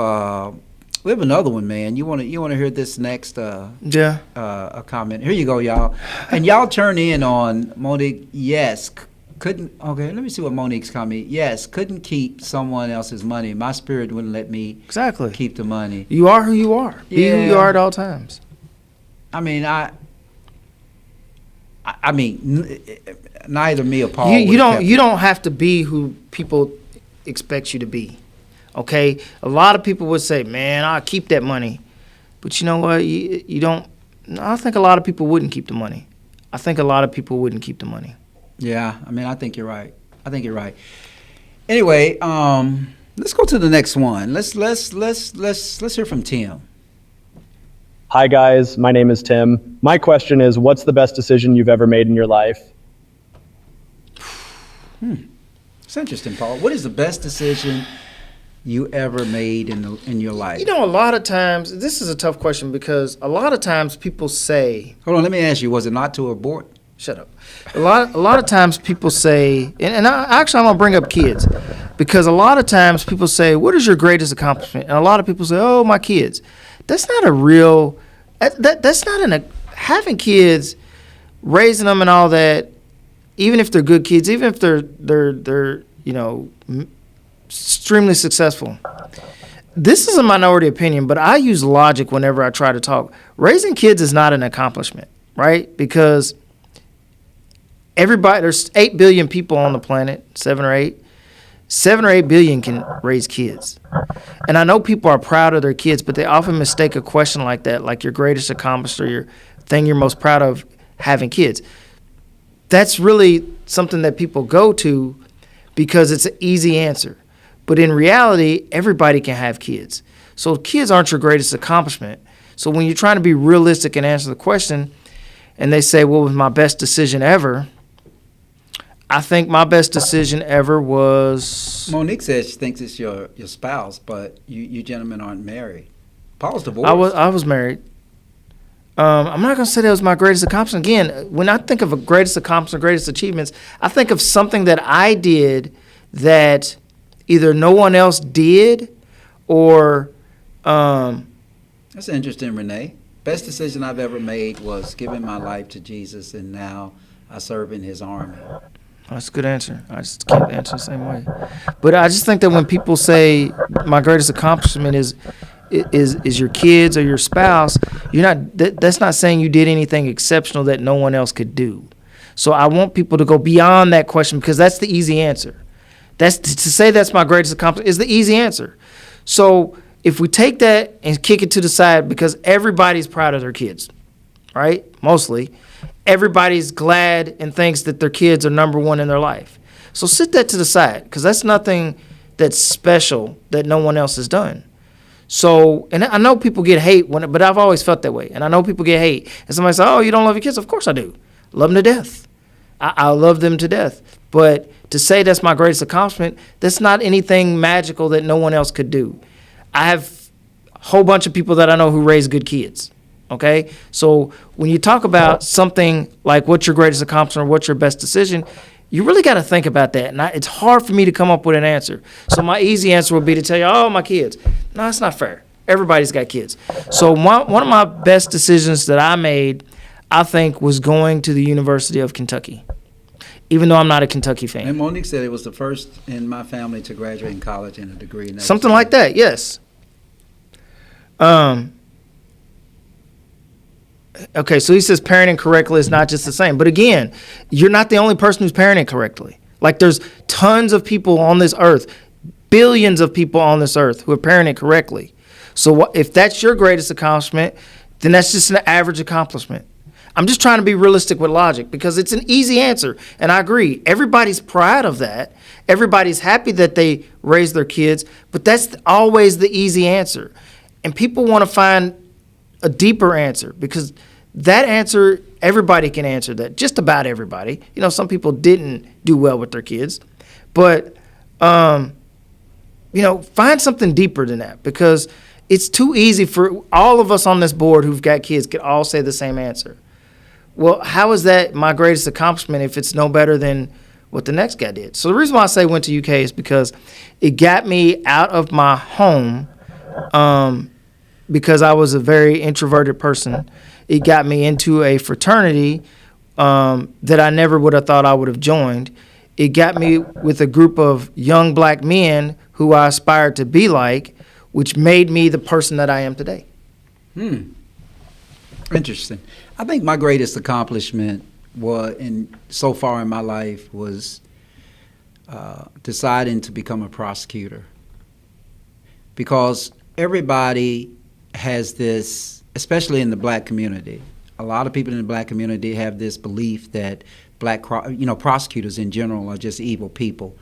another one, man. You want to hear this next? Yeah. A comment. Here you go, y'all. And y'all turn in on Monique. Yes, couldn't. Okay, let me see what Monique's comment. Yes, couldn't keep someone else's money. My spirit wouldn't let me keep the money. You are who you are. Be who you are at all times. I mean, neither me or Paul. You don't have to be who people expect you to be. Okay, a lot of people would say, "Man, I'll keep that money," but you know what? You don't. I think a lot of people wouldn't keep the money. I think a lot of people wouldn't keep the money. Yeah, I mean, I think you're right. Anyway, let's go to the next one. Let's hear from Tim. Hi guys, my name is Tim. My question is, what's the best decision you've ever made in your life? It's interesting, Paul. What is the best decision you ever made in your life? A lot of times, this is a tough question because a lot of times people say... Hold on, let me ask you, was it not to abort? Shut up. A lot of times people say, and I'm going to bring up kids, because a lot of times people say, what is your greatest accomplishment? And a lot of people say, oh, my kids. That's not a real... That's not having kids, raising them and all that, even if they're good kids, even if they're extremely successful. This is a minority opinion, but I use logic whenever I try to talk. Raising kids is not an accomplishment, right? Because there's 8 billion people on the planet, 7 or 8. 7 or 8 billion can raise kids. And I know people are proud of their kids, but they often mistake a question like that, like your greatest accomplishment or your thing you're most proud of having kids. That's really something that people go to because it's an easy answer. But in reality, everybody can have kids. So kids aren't your greatest accomplishment. So when you're trying to be realistic and answer the question, and they say, what was my best decision ever? I think my best decision ever was... Monique says she thinks it's your spouse, but you gentlemen aren't married. Paul's divorced. I was married. I'm not going to say that was my greatest accomplishment. Again, when I think of a greatest accomplishment, greatest achievements, I think of something that I did that either no one else did or... That's interesting, Renee. Best decision I've ever made was giving my life to Jesus, and now I serve in his army. That's a good answer. I just can't answer the same way. But I just think that when people say my greatest accomplishment is your kids or your spouse, that's not saying you did anything exceptional that no one else could do. So I want people to go beyond that question because that's the easy answer. That's to say that's my greatest accomplishment is the easy answer. So if we take that and kick it to the side, because everybody's proud of their kids, right? Mostly. Everybody's glad and thinks that their kids are number one in their life. So sit that to the side, because that's nothing that's special that no one else has done. So, and I know people get hate, but I've always felt that way. And I know people get hate. And somebody says, oh, you don't love your kids? Of course I do. Love them to death. I love them to death. But to say that's my greatest accomplishment, that's not anything magical that no one else could do. I have a whole bunch of people that I know who raise good kids. Okay? So when you talk about something like what's your greatest accomplishment or what's your best decision, you really got to think about that. And it's hard for me to come up with an answer. So my easy answer would be to tell you, oh, my kids. No, that's not fair. Everybody's got kids. So one of my best decisions that I made, I think, was going to the University of Kentucky, even though I'm not a Kentucky fan. And Monique said it was the first in my family to graduate in college and a degree. And something like that, yes. Okay, so he says parenting correctly is not just the same. But again, you're not the only person who's parenting correctly. Like, there's tons of people on this earth, billions of people on this earth who are parenting correctly. So if that's your greatest accomplishment, then that's just an average accomplishment. I'm just trying to be realistic with logic, because it's an easy answer. And I agree. Everybody's proud of that. Everybody's happy that they raise their kids. But that's always the easy answer. And people want to find a deeper answer, because that answer, everybody can answer that. Just about everybody. You know, some people didn't do well with their kids. But, you know, find something deeper than that, because it's too easy for all of us on this board who've got kids could all say the same answer. Well, how is that my greatest accomplishment if it's no better than what the next guy did? So the reason why I say went to UK is because it got me out of my home, because I was a very introverted person. It got me into a fraternity that I never would have thought I would have joined. It got me with a group of young black men who I aspired to be like, which made me the person that I am today. Interesting. I think my greatest accomplishment so far in my life was deciding to become a prosecutor. Because everybody has this, especially in the black community, a lot of people in the black community have this belief that prosecutors in general are just evil people.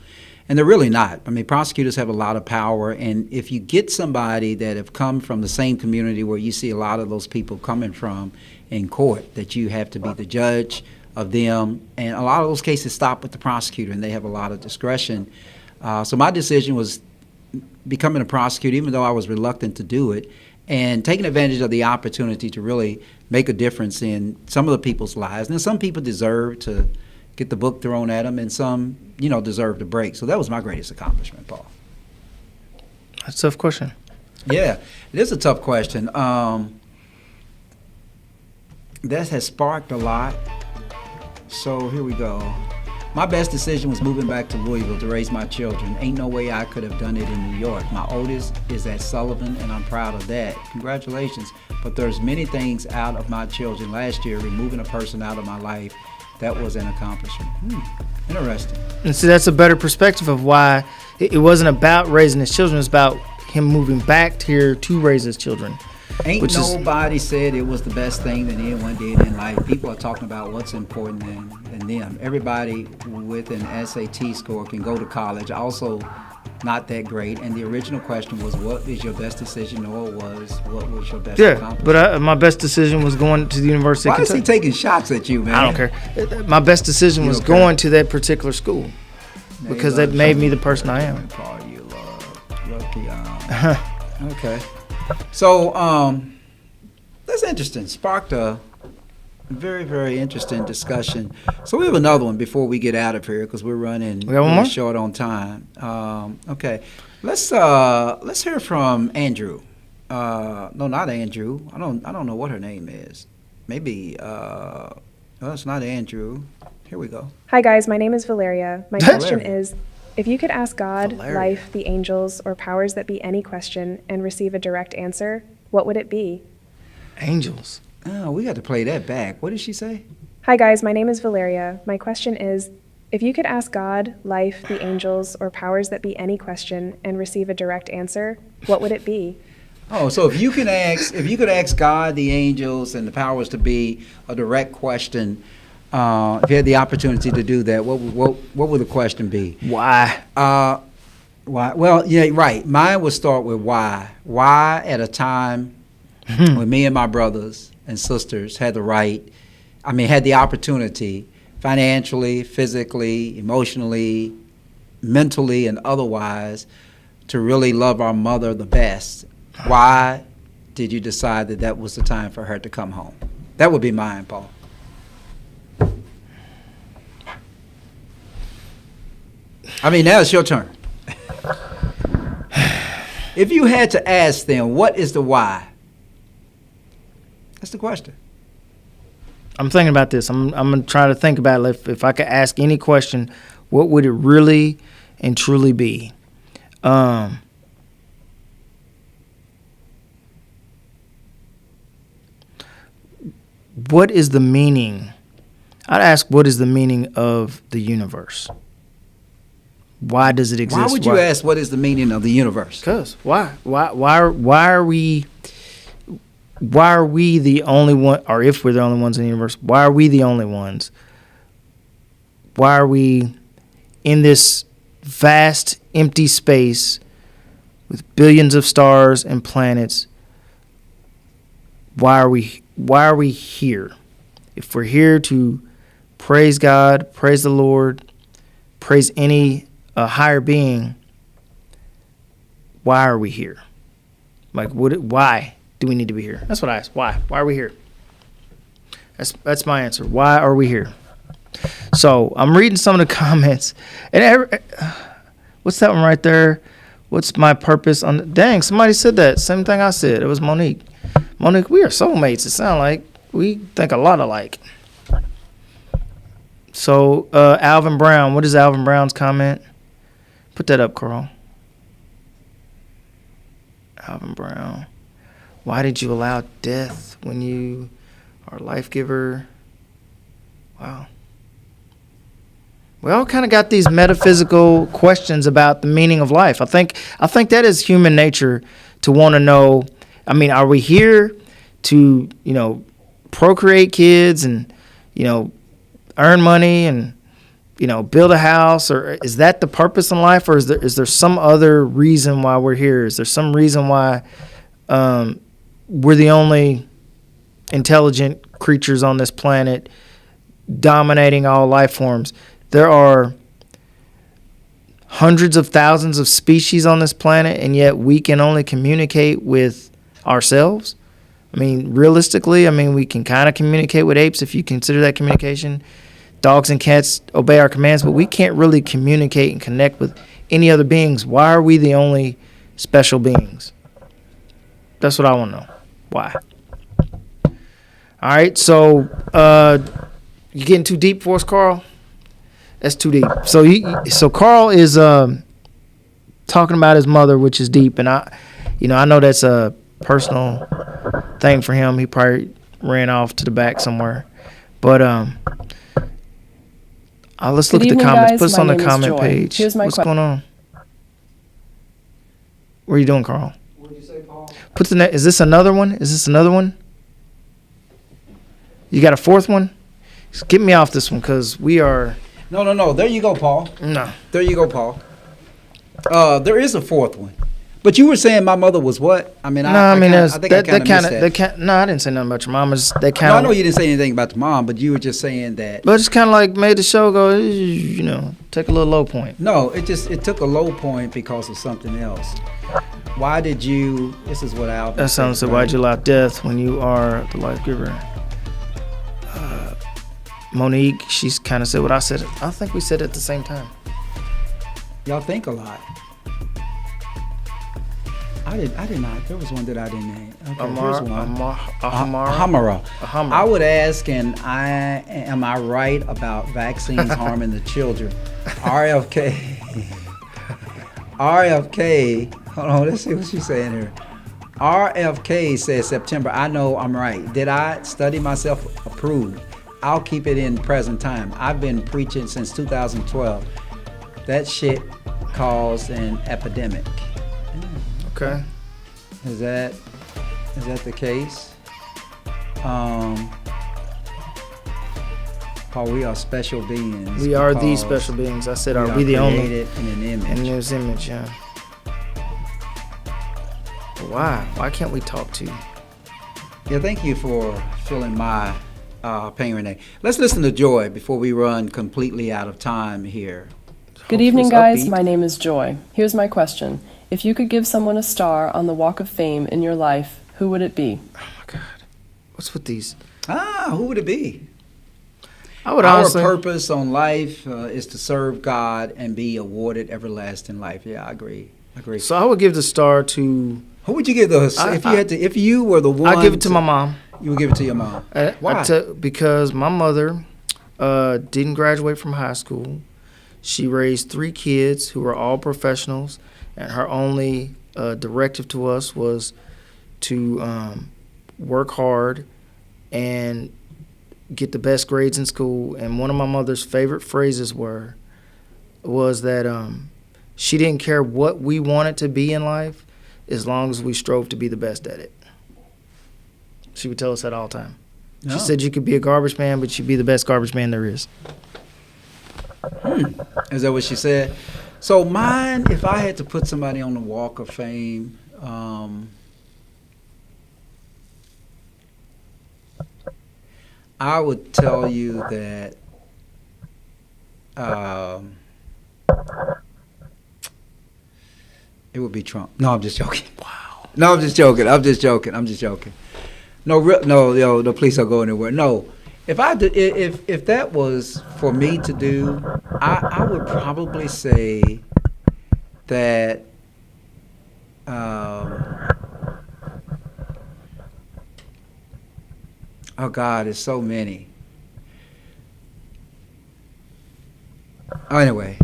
And they're really not. I mean, prosecutors have a lot of power, and if you get somebody that have come from the same community where you see a lot of those people coming from in court, that you have to be the judge of them, and a lot of those cases stop with the prosecutor, and they have a lot of discretion. So my decision was becoming a prosecutor, even though I was reluctant to do it, and taking advantage of the opportunity to really make a difference in some of the people's lives. And some people deserve to get the book thrown at them, and some, deserve the break. So that was my greatest accomplishment, Paul. That's a tough question. Yeah, it is a tough question. That has sparked a lot. So here we go. My best decision was moving back to Louisville to raise my children. Ain't no way I could have done it in New York. My oldest is at Sullivan, and I'm proud of that. Congratulations. But there's many things out of my children. Last year, removing a person out of my life, that was an accomplishment. Interesting. And see, that's a better perspective of why it wasn't about raising his children. It's about him moving back here to raise his children. Ain't nobody said it was the best thing that anyone did in life. People are talking about what's important than them. Everybody with an SAT score can go to college. Also, not that great. And the original question was, what is your best decision? Or what was your best accomplishment? But my best decision was going to the University of Kentucky. Why is he taking shots at you, man? I don't care. My best decision was going to that particular school, because that made me the person I am. Okay. So that's interesting. Sparked a very, very interesting discussion. So we have another one before we get out of here, because we're running short on time. Okay. Let's hear from Andrew. No, not Andrew. I don't know what her name is. Maybe no, it's not Andrew. Here we go. Hi guys, my name is Valeria. My question is, if you could ask God, life, the angels, or powers that be any question and receive a direct answer, what would it be? Angels. Oh, we got to play that back. What did she say? Hi guys, my name is Valeria. My question is, if you could ask God, life, the angels, or powers that be any question and receive a direct answer, what would it be? Oh, so if you could ask God, the angels, and the powers to be a direct question, if you had the opportunity to do that, what would the question be? Why? Why? Well, yeah, right. Mine would start with why. Why at a time when me and my brothers and sisters had the opportunity, financially, physically, emotionally, mentally, and otherwise, to really love our mother the best. Why did you decide that was the time for her to come home? That would be mine, Paul. I mean, now it's your turn. If you had to ask them, what is the why? That's the question. I'm thinking about this. I'm going to try to think about it. If I could ask any question, what would it really and truly be? What is the meaning? I'd ask, what is the meaning of the universe? Why does it exist? Why would you ask what is the meaning of the universe? Because why are we the only one, or if we're the only ones in the universe, why are we the only ones? Why are we in this vast empty space with billions of stars and planets? Why are we here? If we're here to praise God, praise the Lord, praise any higher being, why are we here? Why do we need to be here? That's what I asked. Why? Why are we here? That's my answer. Why are we here? So I'm reading some of the comments, and what's that one right there? What's my purpose on? Dang, somebody said that same thing I said. It was Monique. Monique, we are soulmates. It sounds like we think a lot alike. So Alvin Brown, what is Alvin Brown's comment? Put that up, Carl. Alvin Brown. Why did you allow death when you are a life giver? Wow. We all kind of got these metaphysical questions about the meaning of life. I think that is human nature to want to know. I mean, are we here to, procreate kids and, earn money and, build a house, or is that the purpose in life, or is there some other reason why we're here? Is there some reason why we're the only intelligent creatures on this planet dominating all life forms? There are hundreds of thousands of species on this planet, and yet we can only communicate with ourselves. I mean, realistically, we can kind of communicate with apes if you consider that communication. Dogs and cats obey our commands, but we can't really communicate and connect with any other beings. Why are we the only special beings? That's what I want to know. Why? All right, so you getting too deep for us, Carl? That's too deep. So Carl is talking about his mother, which is deep, and I know that's a personal thing for him. He probably ran off to the back somewhere, but let's look at the comments. Put us on the comment page. What's going on? What are you doing, Carl? What did you say, Paul? Is this another one? You got a fourth one? Just get me off this one, because we are. No. There you go, Paul. No. There you go, Paul. There is a fourth one. But you were saying my mother was what? I didn't say nothing about your mom. I know you didn't say anything about the mom, but you were just saying that. But it's kind of like made the show go, take a little low point. No, it took a low point because of something else. Why did you? This is what Alvin. That sounds said. Why'd you allow death when you are the life giver? Monique, she's kind of said what I said. I think we said it at the same time. Y'all think a lot. I did not. There was one that I didn't name. Okay, here's one. Hamara. I would ask, am I right about vaccines harming the children? RFK. Hold on, let's see what she's saying here. RFK says September. I know I'm right. Did I study myself approved? I'll keep it in present time. I've been preaching since 2012. That shit caused an epidemic. Okay. Is that the case? Paul, we are special beings. We are the special beings. I said, are we the only? Created in an image. In His image, yeah. Why? Why can't we talk to you? Yeah, thank you for filling my pain, Renee. Let's listen to Joy before we run completely out of time here. Good evening, guys. My name is Joy. Here's my question. If you could give someone a star on the Walk of Fame in your life, who would it be? Oh, my God. What's with these? Who would it be? Our purpose on life is to serve God and be awarded everlasting life. Yeah, I agree. So I would give the star to... Who would you give the... if you were the one... I'd give it to my mom. You would give it to your mom. Why? Because my mother didn't graduate from high school. She raised 3 kids who were all professionals, and her only directive to us was to work hard and get the best grades in school. And one of my mother's favorite phrases was that she didn't care what we wanted to be in life as long as we strove to be the best at it. She would tell us that all the time. She said you could be a garbage man, but you'd be the best garbage man there is. Is that what she said? So mine, if I had to put somebody on the Walk of Fame, I would tell you that it would be Trump. No, I'm just joking. Wow. No, I'm just joking. No, please don't go anywhere. No. If that was for me to do, I would probably say that oh God, there's so many. Oh, anyway,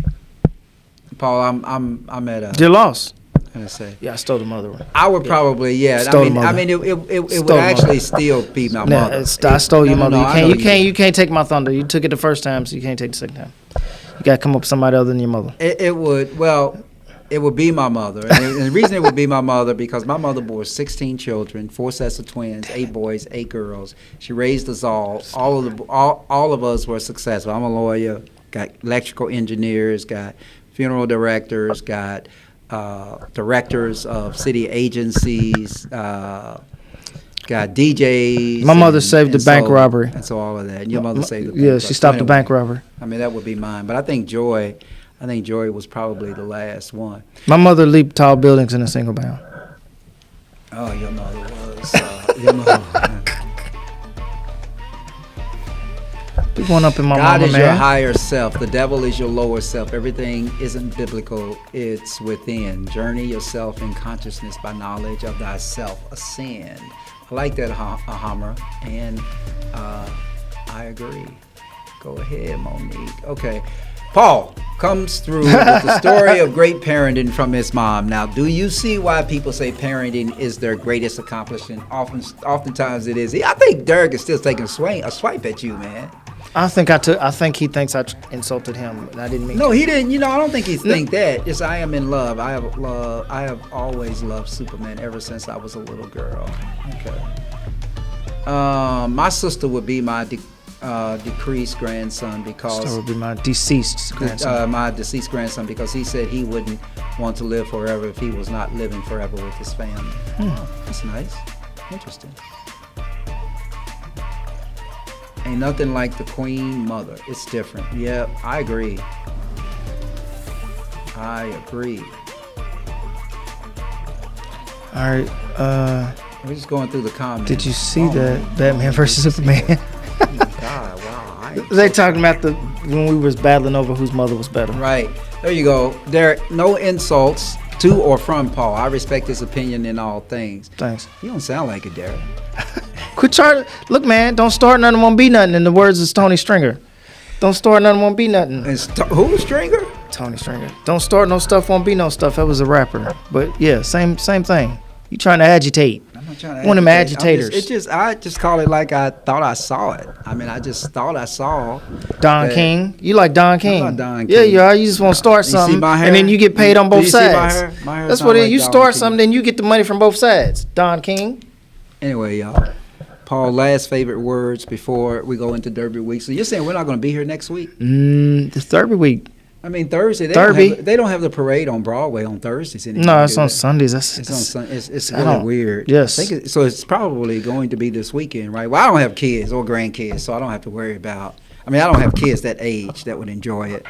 Paul, I'm at a... You're lost. I say. Yeah, I stole the mother one. I would probably, yeah. I mean, it would actually still be my mother. I stole your mother. You can't take my thunder. You took it the first time, so you can't take it the second time. You got to come up with somebody other than your mother. It would be my mother. And the reason it would be my mother, because my mother bore 16 children, 4 sets of twins, 8 boys, 8 girls. She raised us all. All of us were successful. I'm a lawyer, got electrical engineers, got funeral directors, got directors of city agencies, got DJs. My mother saved the bank robbery. And so all of that. And your mother saved the bank robbery. She stopped the bank robbery. I mean, that would be mine. But I think Joy was probably the last one. My mother leaped tall buildings in a single bound. Oh, your mother was. Your mother. Big one up in my God mama, is man. your higher self. The devil is your lower self. Everything isn't biblical. It's within. Journey yourself in consciousness by knowledge of thyself. Ascend. I like that, Hammer. And I agree. Go ahead, Monique. Okay. Paul comes through with the story of great parenting from his mom. Now, do you see why people say parenting is their greatest accomplishment? Oftentimes it is. I think Derek is still taking a swipe at you, man. I think he thinks I insulted him, and I didn't mean. No, he didn't. I don't think he think that. It's I am in love. I have always loved Superman ever since I was a little girl. Okay. My sister would be my decreased grandson because. Sister would be my deceased grandson. My deceased grandson, because he said he wouldn't want to live forever if he was not living forever with his family. That's nice. Interesting. Ain't nothing like the Queen Mother. It's different. Yeah, I agree. All right. We're just going through the comments. Did you see that Batman versus Superman? God, wow. They talking about when we was battling over whose mother was better. Right. There you go. Derek, no insults to or from Paul. I respect his opinion in all things. Thanks. You don't sound like it, Derek. Quit trying. Look, man, don't start nothing, won't be nothing. In the words of Tony Stringer. Don't start nothing, won't be nothing. Who was Stringer? Tony Stringer. Don't start no stuff, won't be no stuff. That was a rapper. But yeah, same thing. You trying to agitate. I'm not trying to One of them agitate. agitators. I just call it like I thought I saw it. I mean, I just thought I saw Don King. You like Don King? I like Don Yeah, King. you are. You just want to start You see something, my hair? and then you get paid on Do both you see my sides. hair? My hair's That's not what it like is. You Don start King. something, then you get the money from both sides. Don King. Anyway, y'all. Paul, last favorite words before we go into Derby week. So you're saying we're not going to be here next week? This Derby week. I mean, Thursday. Derby. They don't have the parade on Broadway on Thursdays anymore. No, it's do on they? Sundays. It's on Sunday. It's I really don't- weird. yes. I think so it's probably going to be this weekend, right? Well, I don't have kids or grandkids, so I don't have to worry about. I mean, I don't have kids that age that would enjoy it.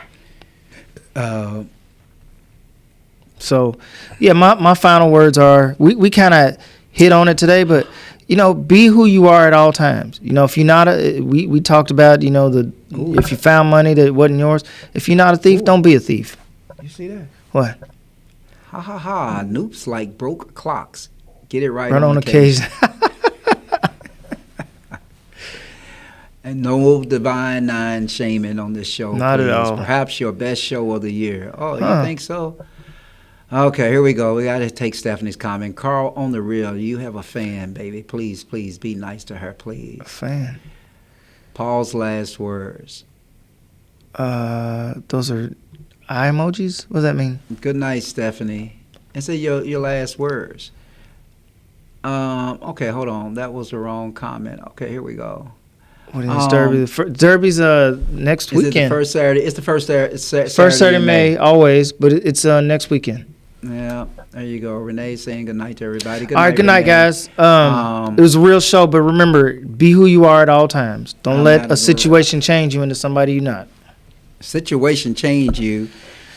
So, yeah, my final words are we kind of hit on it today, but you know, be who you are at all times. You know, if you're not we talked about, you know, if you found money that wasn't yours, if you're not a thief, don't be a thief. You see that? What? Ha ha ha! Noops like broke clocks. Get it right. Right on occasion. And no divine nine shaming on this show. Not at please. all. Perhaps your best show of the year. Oh, Huh. you think so? Okay, here we go. We got to take Stephanie's comment. Carl, on the real, you have a fan, baby. Please, please be nice to her, please. A fan. Paul's last words. Those are eye emojis. What does that mean? Good night, Stephanie. And say your last words. Okay, hold on. That was the wrong comment. Okay, here we go. What is Derby? Derby's next Is it the weekend. first Saturday? It's the first Saturday. First Saturday in May, always, but it's next weekend. Yeah, there you go. Renee saying good night to everybody. All right, good night, Renee. guys. It was a real show, but remember, be who you are at all times. Don't let a situation change you into somebody you're not. Situation change you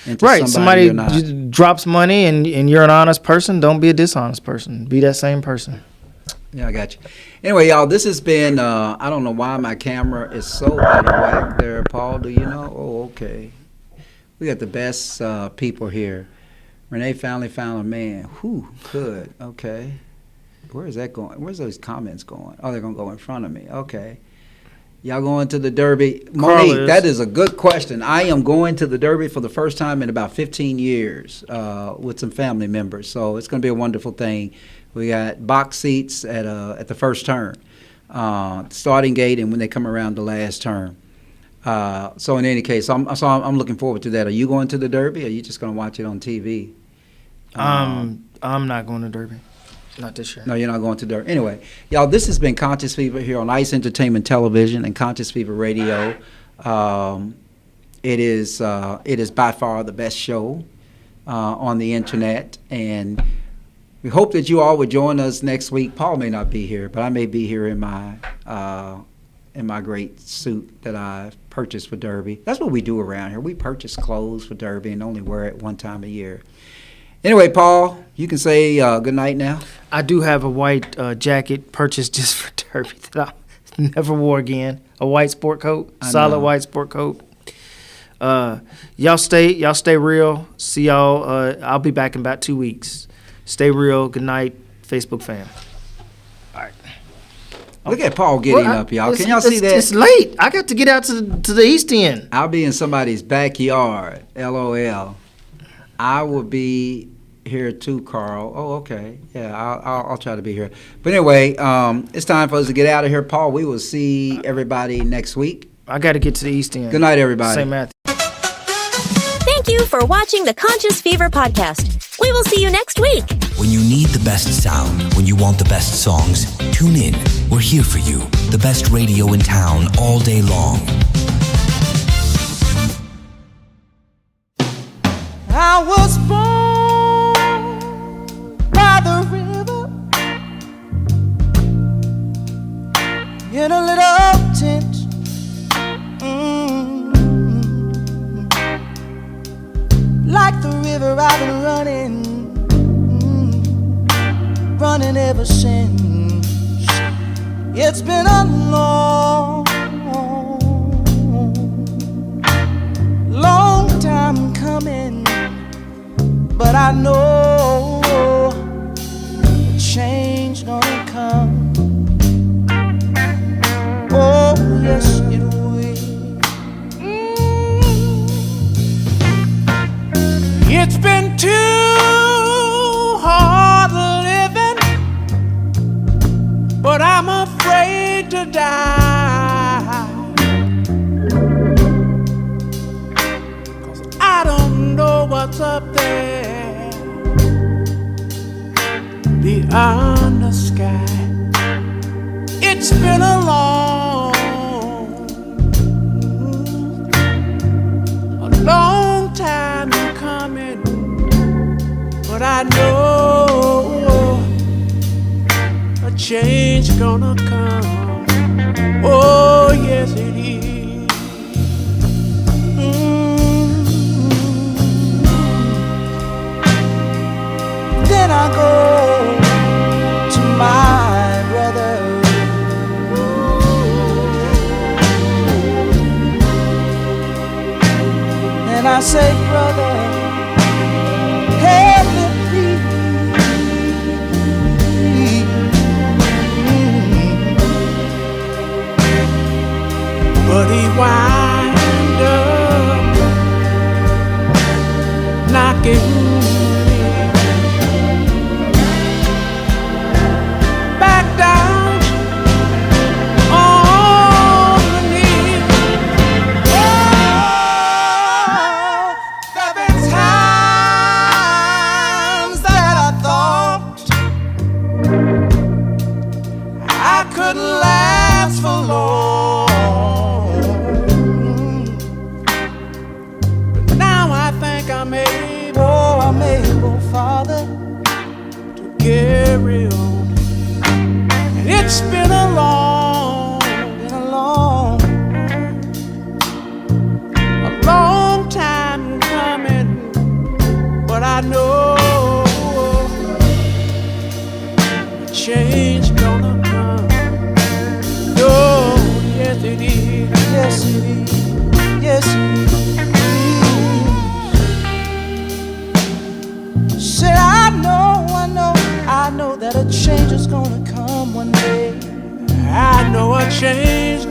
into Right, somebody you're not. drops money and you're an honest person. Don't be a dishonest person. Be that same person. Yeah, I got you. Anyway, y'all, this has been, I don't know why my camera is so out of whack there, Paul. Do you know? Oh, okay. We got the best people here. Renee finally found a man. Whew, good. Okay. Where is that going? Where's those comments going? Oh, they're going to go in front of me. Okay. Y'all going to the Derby? Monique, that is a good question. I am going to the Derby for the first time in about 15 years with some family members. So it's going to be a wonderful thing. We got box seats at the first turn, starting gate, and when they come around the last turn. So in any case, I'm looking forward to that. Are you going to the Derby, or are you just going to watch it on TV? I'm not going to Derby. Not this year. No, you're not going to Derby. Anyway, y'all, this has been Conscious Fever here on Ice Entertainment Television and Conscious Fever Radio. It is by far the best show on the internet, and we hope that you all would join us next week. Paul may not be here, but I may be here in my great suit that I purchased for Derby. That's what we do around here. We purchase clothes for Derby and only wear it one time a year. Anyway, Paul, you can say good night now. I do have a white jacket purchased just for Derby that I never wore again. A white sport coat, solid white sport coat. Y'all stay real. See y'all. I'll be back in about 2 weeks. Stay real. Good night, Facebook fam. All right. Look at Paul getting up, y'all. Can y'all see that? It's late. I got to get out to the East End. I'll be in somebody's backyard. LOL. I will be here too, Carl. Oh, okay. Yeah, I'll try to be here. But anyway, it's time for us to get out of here. Paul, we will see everybody next week. I got to get to the East End. Good night, everybody. St. Matthew. Thank you for watching the Conscious Fever podcast. We will see you next week. When you need the best sound, when you want the best songs, tune in. We're here for you. The best radio in town all day long. I was born by the river in a little tent. Like the river I've been running ever since. It's been a long time coming, but I know a change gonna come. Oh yes it will. It's been too hard living what's up there beyond the sky. It's been a long time coming, but I know a change gonna come. Oh yes it is. Then I go to my brother. And I say, brother, help me please. But he wind up knocking me back down on the knees. There've been times that I thought I couldn't last for long. I'm able, Father, to carry on. And it's been a long time coming, but I know change gonna come. Oh, yes it is, yes it is, yes it is. Said I know that a change is gonna come one day. I know a change